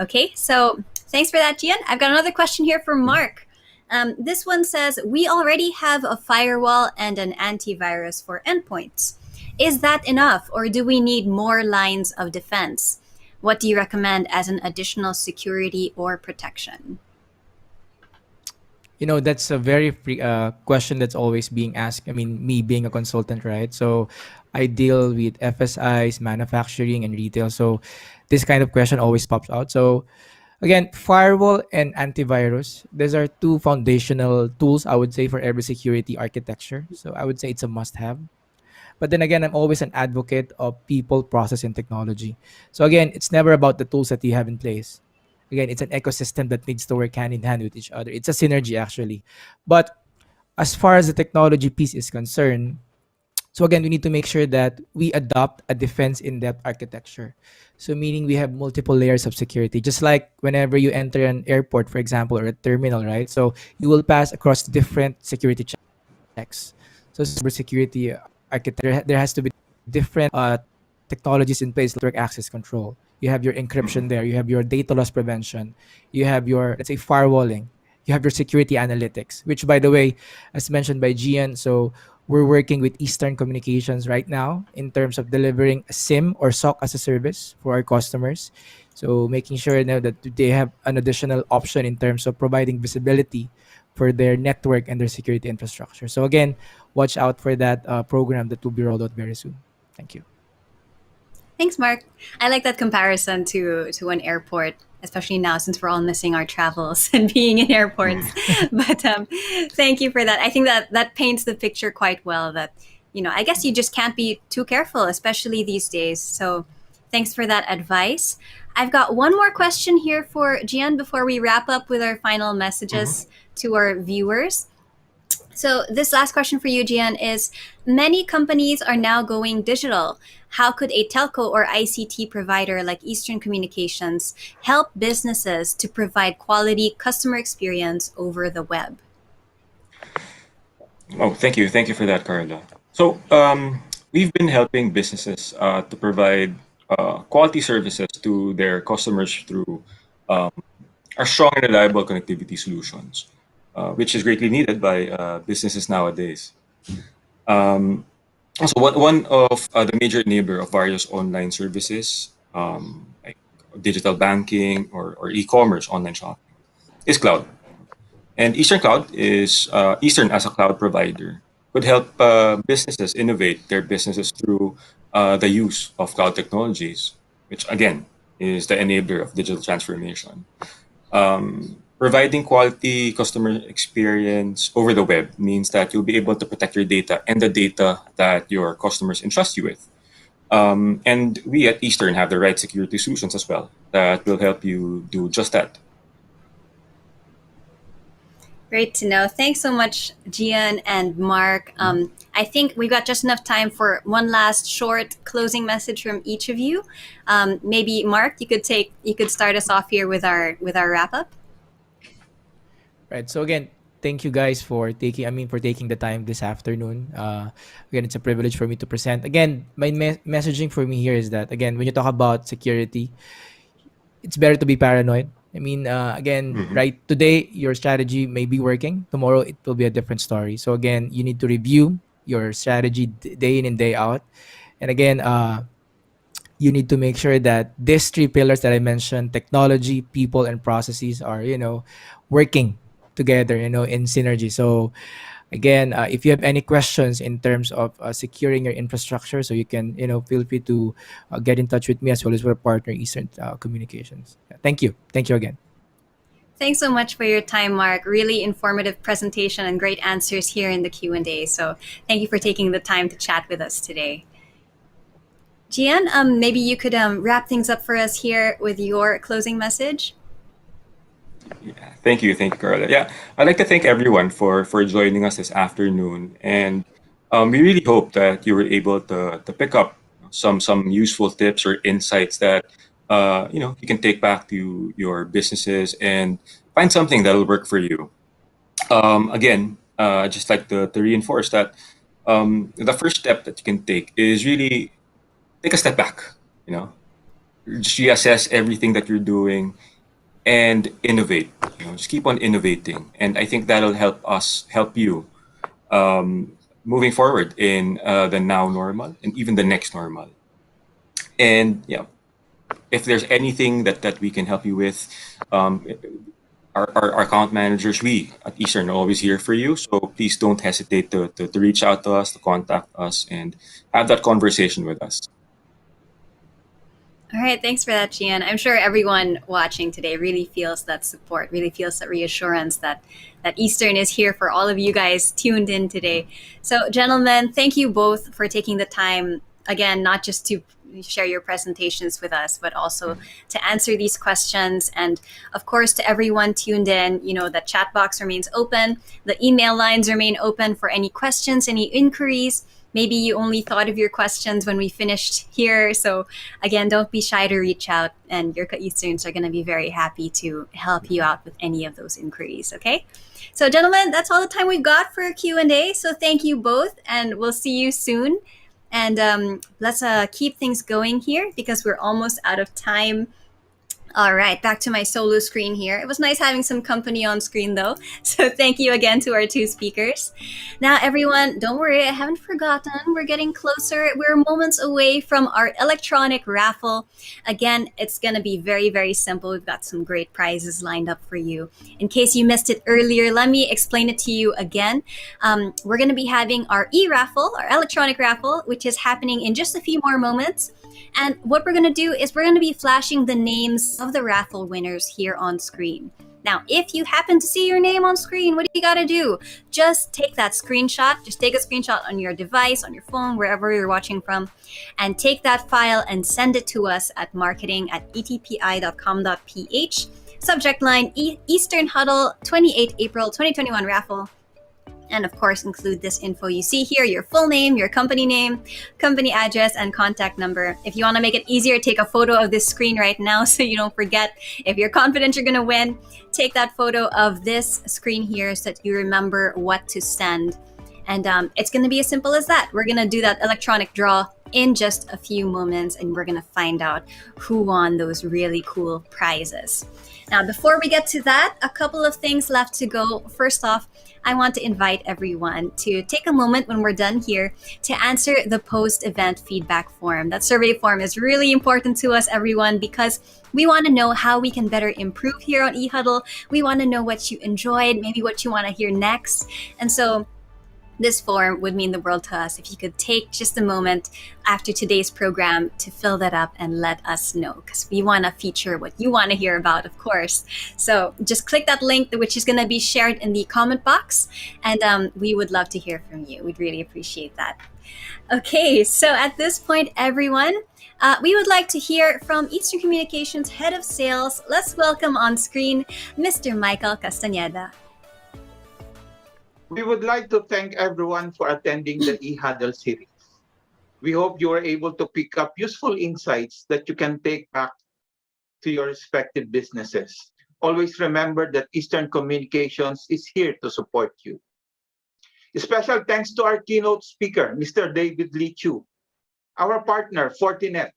Okay, so thanks for that, Gian. I've got another question here from Mhm. Mark. This one says, we already have a firewall and an antivirus for endpoints. Is that enough, or do we need more lines of defense? What do you recommend as an additional security or protection? That's a very free question that's always being asked. I mean, me being a consultant, right? So I deal with FSIs, manufacturing, and retail. So this kind of question always pops out. So again, firewall and antivirus, these are two foundational tools, I would say, for every security architecture. So I would say it's a must have. But then again, I'm always an advocate of people, process, and technology. So again, it's never about the tools that you have in place. Again, it's an ecosystem that needs to work hand in hand with each other. It's a synergy, actually. But as far as the technology piece is concerned, so again, we need to make sure that we adopt a defense in-depth architecture. So meaning we have multiple layers of security. Just like whenever you enter an airport, for example, or a terminal, right? So you will pass across different security checks. X. So cybersecurity architecture, there has to be different technologies in place, network access control. You have your encryption there. You have your data loss prevention. You have your, let's say, firewalling. You have your security analytics, which, by the way, as mentioned by Gian, so we're working with Eastern Communications right now in terms of delivering a SIM or SOC as a service for our customers. So making sure now that they have an additional option in terms of providing visibility for their network and their security infrastructure. So again, watch out for that program that will be rolled out very soon. Thank you. Thanks, Mark. I like that comparison to an airport, especially now since we're all missing our travels and being in airports. But thank you for that. I think that that paints the picture quite well. That I guess you just can't be too careful, especially these days. So thanks for that advice. I've got one more question here for Gian before we wrap up with our final messages to our viewers. So this last question for you, Gian, is many companies are now going digital. How could a telco or ICT provider like Eastern Communications help businesses to provide quality customer experience over the web? Oh, thank you for that, Carla. So we've been helping businesses to provide quality services to their customers through our strong and reliable connectivity solutions, which is greatly needed by businesses nowadays. Um, so one of the major enabler of various online services, like digital banking or e-commerce online shopping, is cloud. And Eastern Cloud is Eastern as a cloud provider could help businesses innovate their businesses through the use of cloud technologies, which again is the enabler of digital transformation. Providing quality customer experience over the web means that you'll be able to protect your data and the data that your customers entrust you with. And we at Eastern have the right security solutions as well that will help you do just that. Great to know. Thanks so much, Gian and Mark. I think we've got just enough time for one last short closing message from each of you. Maybe Mark, you could start us off here with our wrap up. Right. So again, thank you guys for taking the time this afternoon. Again, it's a privilege for me to present. Again, my messaging for me here is that again, when you talk about security, it's better to be paranoid. Again, Mhm. right today, your strategy may be working. Tomorrow, it will be a different story. So again, you need to review your strategy day in and day out. And again, you need to make sure that these three pillars that I mentioned, technology, people, and processes are, working together, in synergy. So again, if you have any questions in terms of securing your infrastructure, so you can, feel free to get in touch with me as well as with our partner, Eastern Communications. Yeah, thank you. Thank you again. Thanks so much for your time, Mark. Really informative presentation and great answers here in the Q&A. So thank you for taking the time to chat with us today. Gian, maybe you could wrap things up for us here with your closing message. Yeah, thank you, Carla. Yeah, I'd like to thank everyone for joining us this afternoon, and we really hope that you were able to pick up some useful tips or insights that you can take back to your businesses and find something that'll work for you. Again, I'd just like to reinforce that the first step that you can take is really take a step back. You know, just reassess everything that you're doing and innovate. Just keep on innovating, and I think that'll help you moving forward in the now normal and even the next normal. And yeah, if there's anything that we can help you with, um, our account managers, we at Eastern are always here for you. So please don't hesitate to reach out to us, to contact us, and have that conversation with us. All right, thanks for that, Gian. I'm sure everyone watching today really feels that support, really feels that reassurance that Eastern is here for all of you guys tuned in today. So, gentlemen, thank you both for taking the time again, not just to share your presentations with us, but also to answer these questions. And of course, to everyone tuned in, the chat box remains open. The email lines remain open for any questions, any inquiries. maybe you only thought of your questions when we finished here. So again, don't be shy to reach out, and your Easterns are going to be very happy to help you out with any of those inquiries. Okay. So gentlemen, that's all the time we've got for Q&A. So thank you both, and we'll see you soon. And let's keep things going here because we're almost out of time. All right, back to my solo screen here. It was nice having some company on screen though. So thank you again to our two speakers. Now everyone, don't worry, I haven't forgotten. We're getting closer. We're moments away from our electronic raffle. Again, it's gonna be very, very simple. We've got some great prizes lined up for you. In case you missed it earlier, let me explain it to you again. We're gonna be having our e-raffle, our electronic raffle, which is happening in just a few more moments. And what we're going to do is we're going to be flashing the names of the raffle winners here on screen. Now, if you happen to see your name on screen, what do you got to do? Just take that screenshot. Just take a screenshot on your device, on your phone, wherever you're watching from, and take that file and send it to us at marketing@etpi.com.ph. Subject line, Eastern Huddle 28 April 2021 raffle. And of course, include this info you see here, your full name, your company name, company address, and contact number. If you want to make it easier, take a photo of this screen right now so you don't forget. If you're confident you're going to win, take that photo of this screen here so that you remember what to send. And it's going to be as simple as that. We're going to do that electronic draw in just a few moments, and we're going to find out who won those really cool prizes. Now, before we get to that, a couple of things left to go. First off, I want to invite everyone to take a moment when we're done here to answer the post-event feedback form. That survey form is really important to us, everyone, because we want to know how we can better improve here on E-Huddle. We want to know what you enjoyed, maybe what you want to hear next. And so this form would mean the world to us if you could take just a moment after today's program to fill that up and let us know, because we want to feature what you want to hear about, of course. So just click that link, which is going to be shared in the comment box, and we would love to hear from you. We'd really appreciate that. Okay, so at this point, everyone, we would like to hear from Eastern Communications Head of Sales. Let's welcome on screen Mr. Michael Castañeda. We would like to thank everyone for attending the E-Huddle series. We hope you were able to pick up useful insights that you can take back to your respective businesses. Always remember that Eastern Communications is here to support you. A special thanks to our keynote speaker, Mr. David Lee Chu, our partner, Fortinet,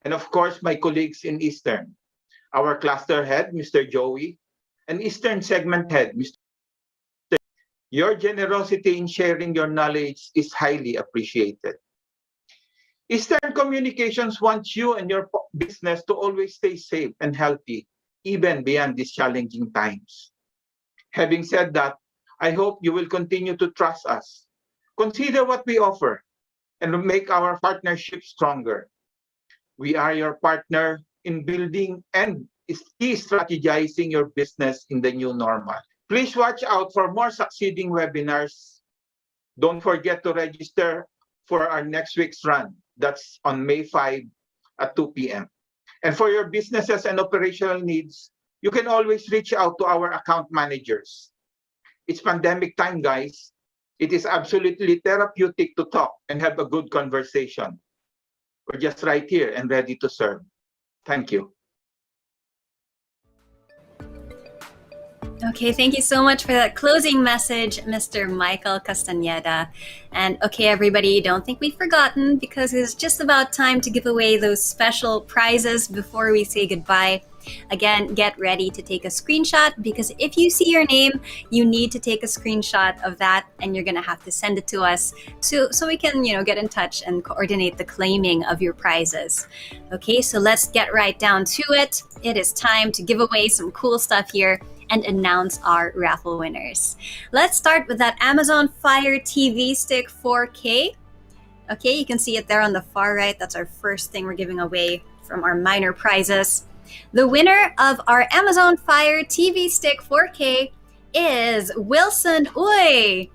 and of course, my colleagues in Eastern, our cluster head, Mr. Joey, and Eastern segment head, Mr. Your generosity in sharing your knowledge is highly appreciated. Eastern Communications wants you and your business to always stay safe and healthy, even beyond these challenging times. Having said that, I hope you will continue to trust us. Consider what we offer and make our partnership stronger. We are your partner in building and strategizing your business in the new normal. Please watch out for more succeeding webinars. Don't forget to register for our next week's run. That's on May 5 at 2 p.m. And for your businesses and operational needs, you can always reach out to our account managers. It's pandemic time, guys. It is absolutely therapeutic to talk and have a good conversation. We're just right here and ready to serve. Thank you. Okay, thank you so much for that closing message, Mr. Michael Castañeda. And okay, everybody, don't think we've forgotten, because it's just about time to give away those special prizes before we say goodbye. Again, get ready to take a screenshot, because if you see your name, you need to take a screenshot of that, and you're gonna have to send it to us so we can, get in touch and coordinate the claiming of your prizes. Okay, so let's get right down to it. It is time to give away some cool stuff here and announce our raffle winners. Let's start with that Amazon Fire TV Stick 4K. Okay, you can see it there on the far right. That's our first thing we're giving away from our minor prizes. The winner of our Amazon Fire TV Stick 4K is Wilson Uy.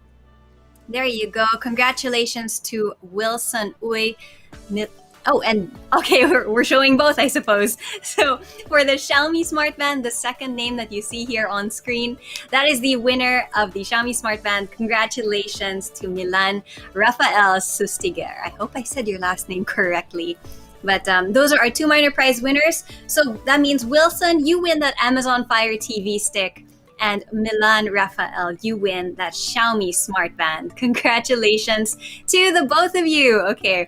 There you go. Congratulations to Wilson Uy. Oh, and okay, we're showing both, I suppose. So for the Xiaomi Smart Band, the second name that you see here on screen, that is the winner of the Xiaomi Smart Band. Congratulations to Milan Rafael Sustiger. I hope I said your last name correctly. But those are our two minor prize winners. So that means, Wilson, you win that Amazon Fire TV stick. And Milan Rafael, you win that Xiaomi Smart Band. Congratulations to the both of you. Okay.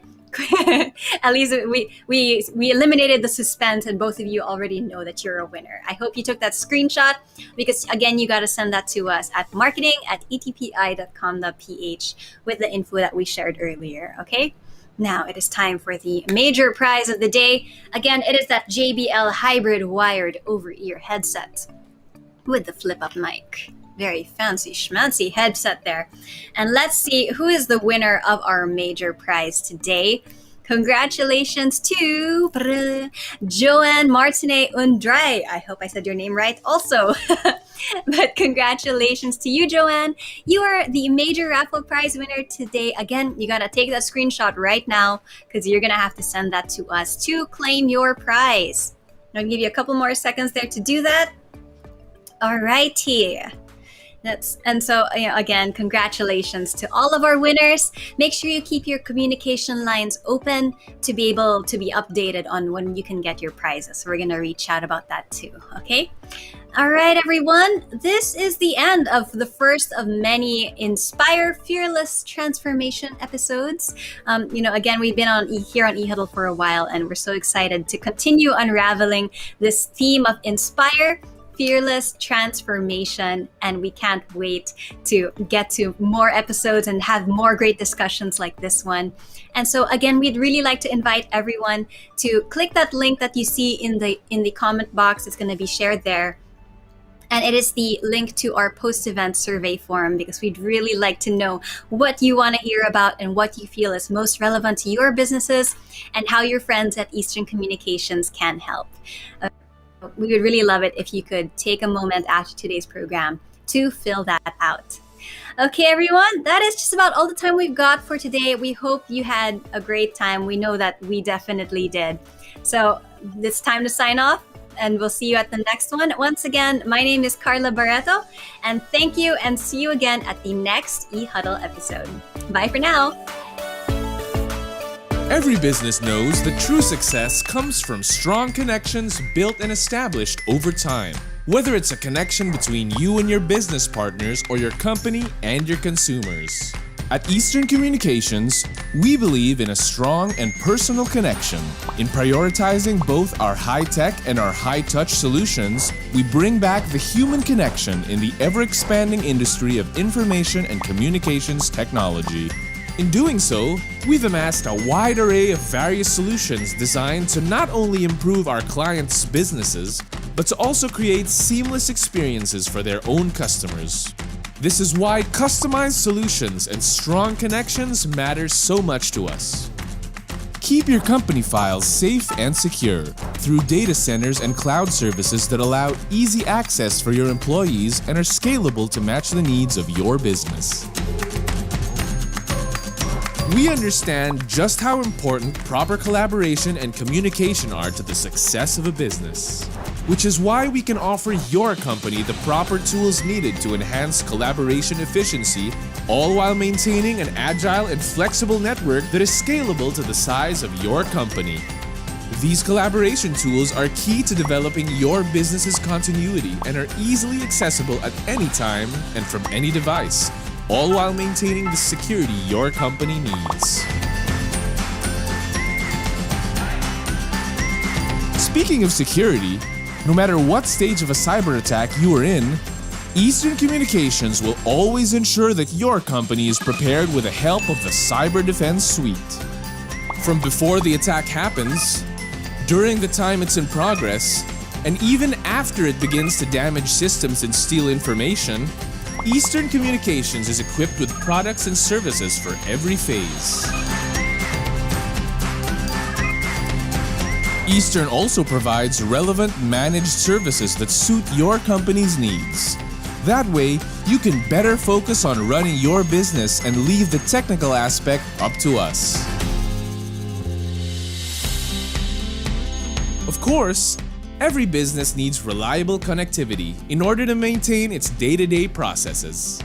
At least we eliminated the suspense, and both of you already know that you're a winner. I hope you took that screenshot, because again, you got to send that to us at marketing@etpi.com.ph with the info that we shared earlier. Okay. Now it is time for the major prize of the day. Again, it is that JBL hybrid wired over-ear headset with the flip-up mic. Very fancy schmancy headset there. And let's see who is the winner of our major prize today. Congratulations to Joanne Martinet Undray. I hope I said your name right also. But congratulations to you, Joanne. You are the major raffle prize winner today. Again, you gotta take that screenshot right now, because you're gonna have to send that to us to claim your prize. I'll give you a couple more seconds there to do that. Alrighty. Again, congratulations to all of our winners. Make sure you keep your communication lines open to be able to be updated on when you can get your prizes. We're going to reach out about that too, okay? All right, everyone. This is the end of the first of many Inspire Fearless Transformation episodes. Again, we've been here on E-Huddle for a while, and we're so excited to continue unraveling this theme of Inspire Fearless Transformation, and we can't wait to get to more episodes and have more great discussions like this one. And so again, we'd really like to invite everyone to click that link that you see in the comment box. It's going to be shared there. And it is the link to our post-event survey form, because we'd really like to know what you want to hear about and what you feel is most relevant to your businesses, and how your friends at Eastern Communications can help. We would really love it if you could take a moment after today's program to fill that out. Okay, everyone, that is just about all the time we've got for today. We hope you had a great time. We know that we definitely did. So it's time to sign off, and we'll see you at the next one. Once again, my name is Carla Barreto, and thank you, and see you again at the next E-Huddle episode. Bye for now. Every business knows that true success comes from strong connections built and established over time. Whether it's a connection between you and your business partners, or your company and your consumers. At Eastern Communications, we believe in a strong and personal connection. In prioritizing both our high-tech and our high-touch solutions, we bring back the human connection in the ever-expanding industry of information and communications technology. In doing so, we've amassed a wide array of various solutions designed to not only improve our clients' businesses, but to also create seamless experiences for their own customers. This is why customized solutions and strong connections matter so much to us. Keep your company files safe and secure through data centers and cloud services that allow easy access for your employees and are scalable to match the needs of your business. We understand just how important proper collaboration and communication are to the success of a business, which is why we can offer your company the proper tools needed to enhance collaboration efficiency, all while maintaining an agile and flexible network that is scalable to the size of your company. These collaboration tools are key to developing your business's continuity and are easily accessible at any time and from any device, all while maintaining the security your company needs. Speaking of security, no matter what stage of a cyber attack you are in, Eastern Communications will always ensure that your company is prepared with the help of the Cyber Defense Suite. From before the attack happens, during the time it's in progress, and even after it begins to damage systems and steal information, Eastern Communications is equipped with products and services for every phase. Eastern also provides relevant managed services that suit your company's needs. That way, you can better focus on running your business and leave the technical aspect up to us. course, every business needs reliable connectivity in order to maintain its day-to-day processes.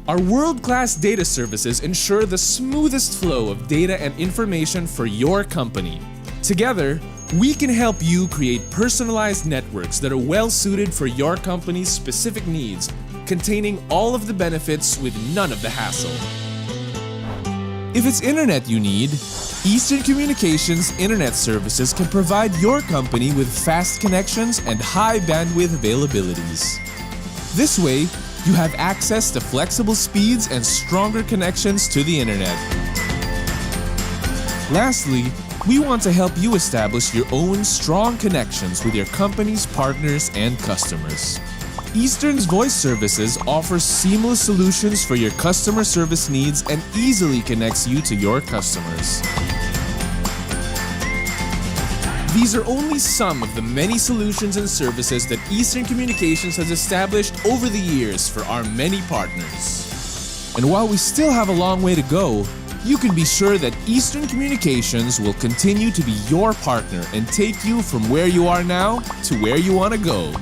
Our world-class data services ensure the smoothest flow of data and information for your company. Together, we can help you create personalized networks that are well-suited for your company's specific needs, containing all of the benefits with none of the hassle. If it's internet you need, Eastern Communications Internet Services can provide your company with fast connections and high bandwidth availabilities. This way, you have access to flexible speeds and stronger connections to the internet. Lastly, we want to help you establish your own strong connections with your company's partners and customers. Eastern's voice services offers seamless solutions for your customer service needs and easily connects you to your customers. These are only some of the many solutions and services that Eastern Communications has established over the years for our many partners. And while we still have a long way to go, you can be sure that Eastern Communications will continue to be your partner and take you from where you are now to where you want to go.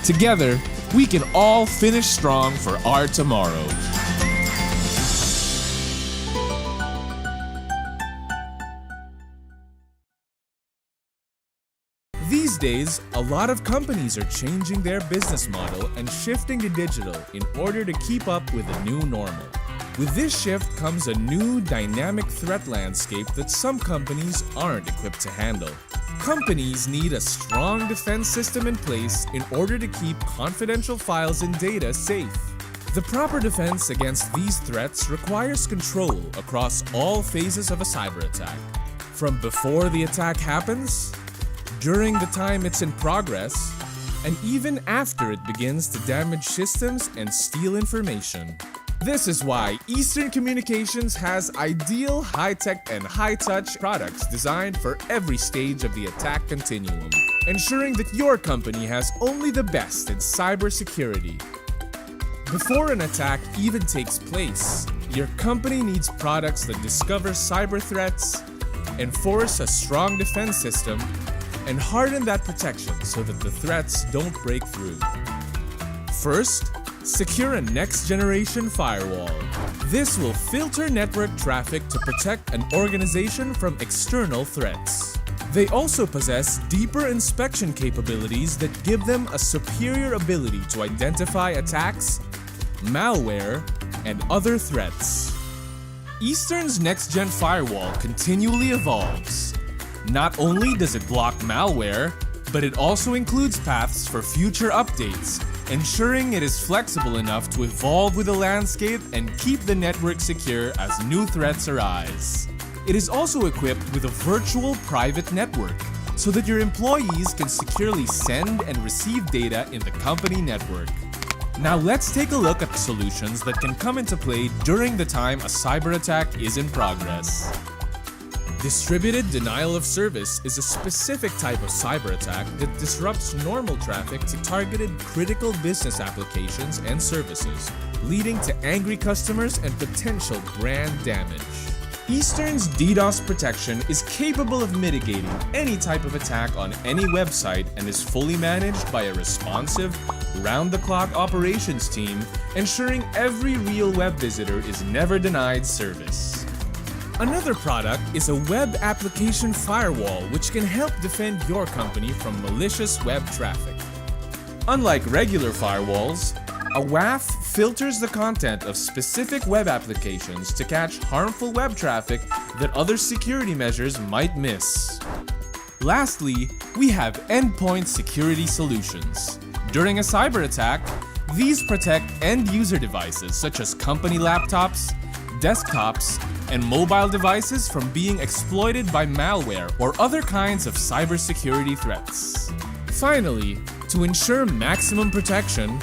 Together, we can all finish strong for our tomorrow. These days, a lot of companies are changing their business model and shifting to digital in order to keep up with the new normal. With this shift comes a new dynamic threat landscape that some companies aren't equipped to handle. Companies need a strong defense system in place in order to keep confidential files and data safe. The proper defense against these threats requires control across all phases of a cyber attack. From before the attack happens, during the time it's in progress, and even after it begins to damage systems and steal information. This is why Eastern Communications has ideal high-tech and high-touch products designed for every stage of the attack continuum, ensuring that your company has only the best in cybersecurity. Before an attack even takes place, your company needs products that discover cyber threats, enforce a strong defense system, and harden that protection so that the threats don't break through. First, secure a next-generation firewall. This will filter network traffic to protect an organization from external threats. They also possess deeper inspection capabilities that give them a superior ability to identify attacks, malware, and other threats. Eastern's next-gen firewall continually evolves. Not only does it block malware, but it also includes paths for future updates, ensuring it is flexible enough to evolve with the landscape and keep the network secure as new threats arise. It is also equipped with a virtual private network, so that your employees can securely send and receive data in the company network. Now let's take a look at the solutions that can come into play during the time a cyber attack is in progress. Distributed denial of service is a specific type of cyber attack that disrupts normal traffic to targeted critical business applications and services, leading to angry customers and potential brand damage. Eastern's DDoS protection is capable of mitigating any type of attack on any website and is fully managed by a responsive, round-the-clock operations team, ensuring every real web visitor is never denied service. Another product is a web application firewall which can help defend your company from malicious web traffic. Unlike regular firewalls, a WAF filters the content of specific web applications to catch harmful web traffic that other security measures might miss. Lastly, we have endpoint security solutions. During a cyber attack, these protect end-user devices such as company laptops, desktops, and mobile devices from being exploited by malware or other kinds of cybersecurity threats. Finally, to ensure maximum protection,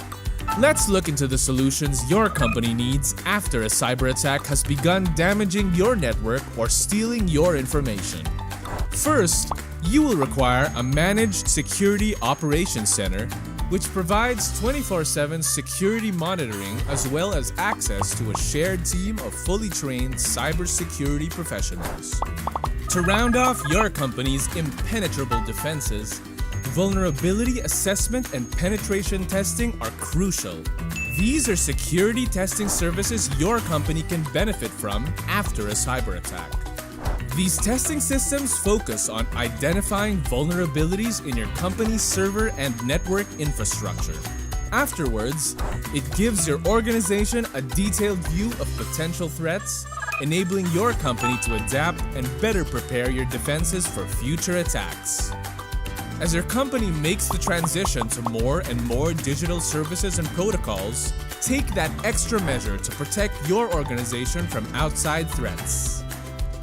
let's look into the solutions your company needs after a cyber attack has begun damaging your network or stealing your information. First, you will require a managed security operations center, which provides 24/7 security monitoring as well as access to a shared team of fully trained cybersecurity professionals. To round off your company's impenetrable defenses, vulnerability assessment and penetration testing are crucial. These are security testing services your company can benefit from after a cyber attack. These testing systems focus on identifying vulnerabilities in your company's server and network infrastructure. Afterwards, it gives your organization a detailed view of potential threats, enabling your company to adapt and better prepare your defenses for future attacks. As your company makes the transition to more and more digital services and protocols, take that extra measure to protect your organization from outside threats.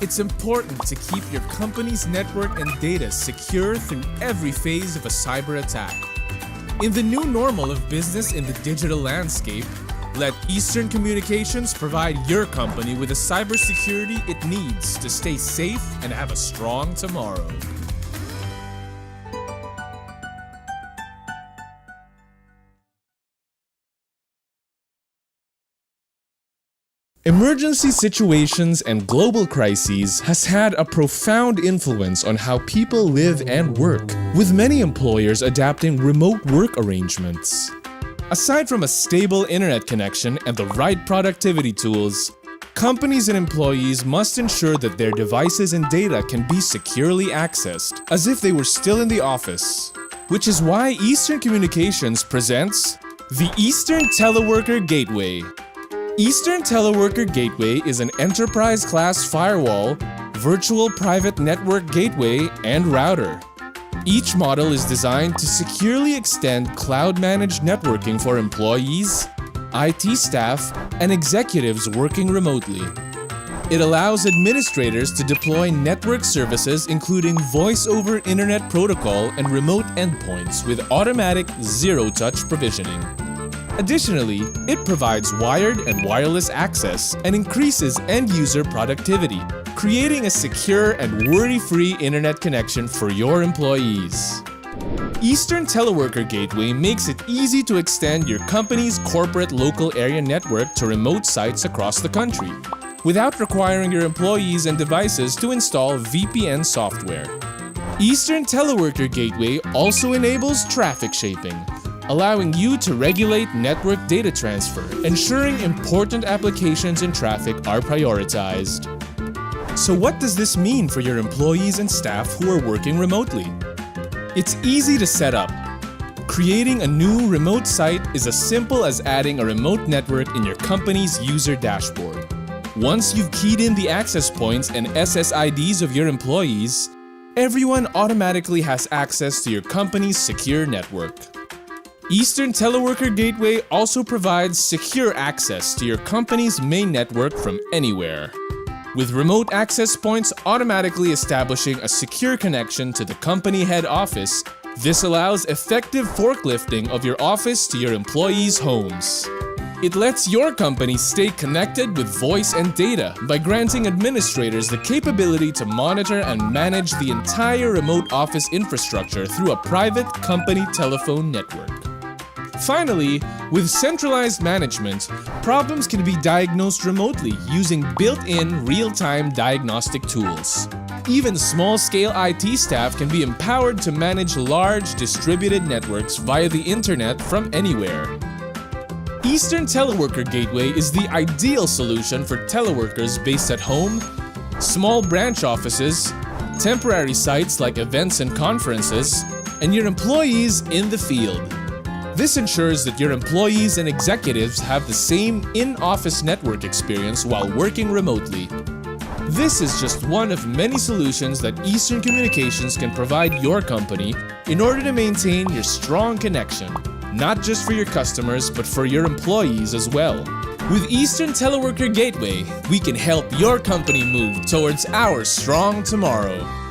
It's important to keep your company's network and data secure through every phase of a cyber attack. In the new normal of business in the digital landscape, let Eastern Communications provide your company with the cybersecurity it needs to stay safe and have a strong tomorrow. Emergency situations and global crises has had a profound influence on how people live and work, with many employers adapting remote work arrangements. Aside from a stable internet connection and the right productivity tools, companies and employees must ensure that their devices and data can be securely accessed, as if they were still in the office. Which is why Eastern Communications presents the Eastern Teleworker Gateway. Eastern Teleworker Gateway is an enterprise-class firewall, virtual private network gateway, and router. Each model is designed to securely extend cloud-managed networking for employees, IT staff, and executives working remotely. It allows administrators to deploy network services including voice-over internet protocol and remote endpoints with automatic zero-touch provisioning. Additionally, it provides wired and wireless access and increases end-user productivity, creating a secure and worry-free internet connection for your employees. Eastern Teleworker Gateway makes it easy to extend your company's corporate local area network to remote sites across the country, without requiring your employees and devices to install VPN software. Eastern Teleworker Gateway also enables traffic shaping, allowing you to regulate network data transfer, ensuring important applications and traffic are prioritized. So what does this mean for your employees and staff who are working remotely? It's easy to set up. Creating a new remote site is as simple as adding a remote network in your company's user dashboard. Once you've keyed in the access points and SSIDs of your employees, everyone automatically has access to your company's secure network. Eastern Teleworker Gateway also provides secure access to your company's main network from anywhere, with remote access points automatically establishing a secure connection to the company head office. This allows effective forklifting of your office to your employees' homes. It lets your company stay connected with voice and data by granting administrators the capability to monitor and manage the entire remote office infrastructure through a private company telephone network. Finally, with centralized management, problems can be diagnosed remotely using built-in real-time diagnostic tools. Even small-scale IT staff can be empowered to manage large distributed networks via the internet from anywhere. Eastern Teleworker Gateway is the ideal solution for teleworkers based at home, small branch offices, temporary sites like events and conferences, and your employees in the field. This ensures that your employees and executives have the same in-office network experience while working remotely. This is just one of many solutions that Eastern Communications can provide your company in order to maintain your strong connection, not just for your customers, but for your employees as well. With Eastern Teleworker Gateway, we can help your company move towards our strong tomorrow.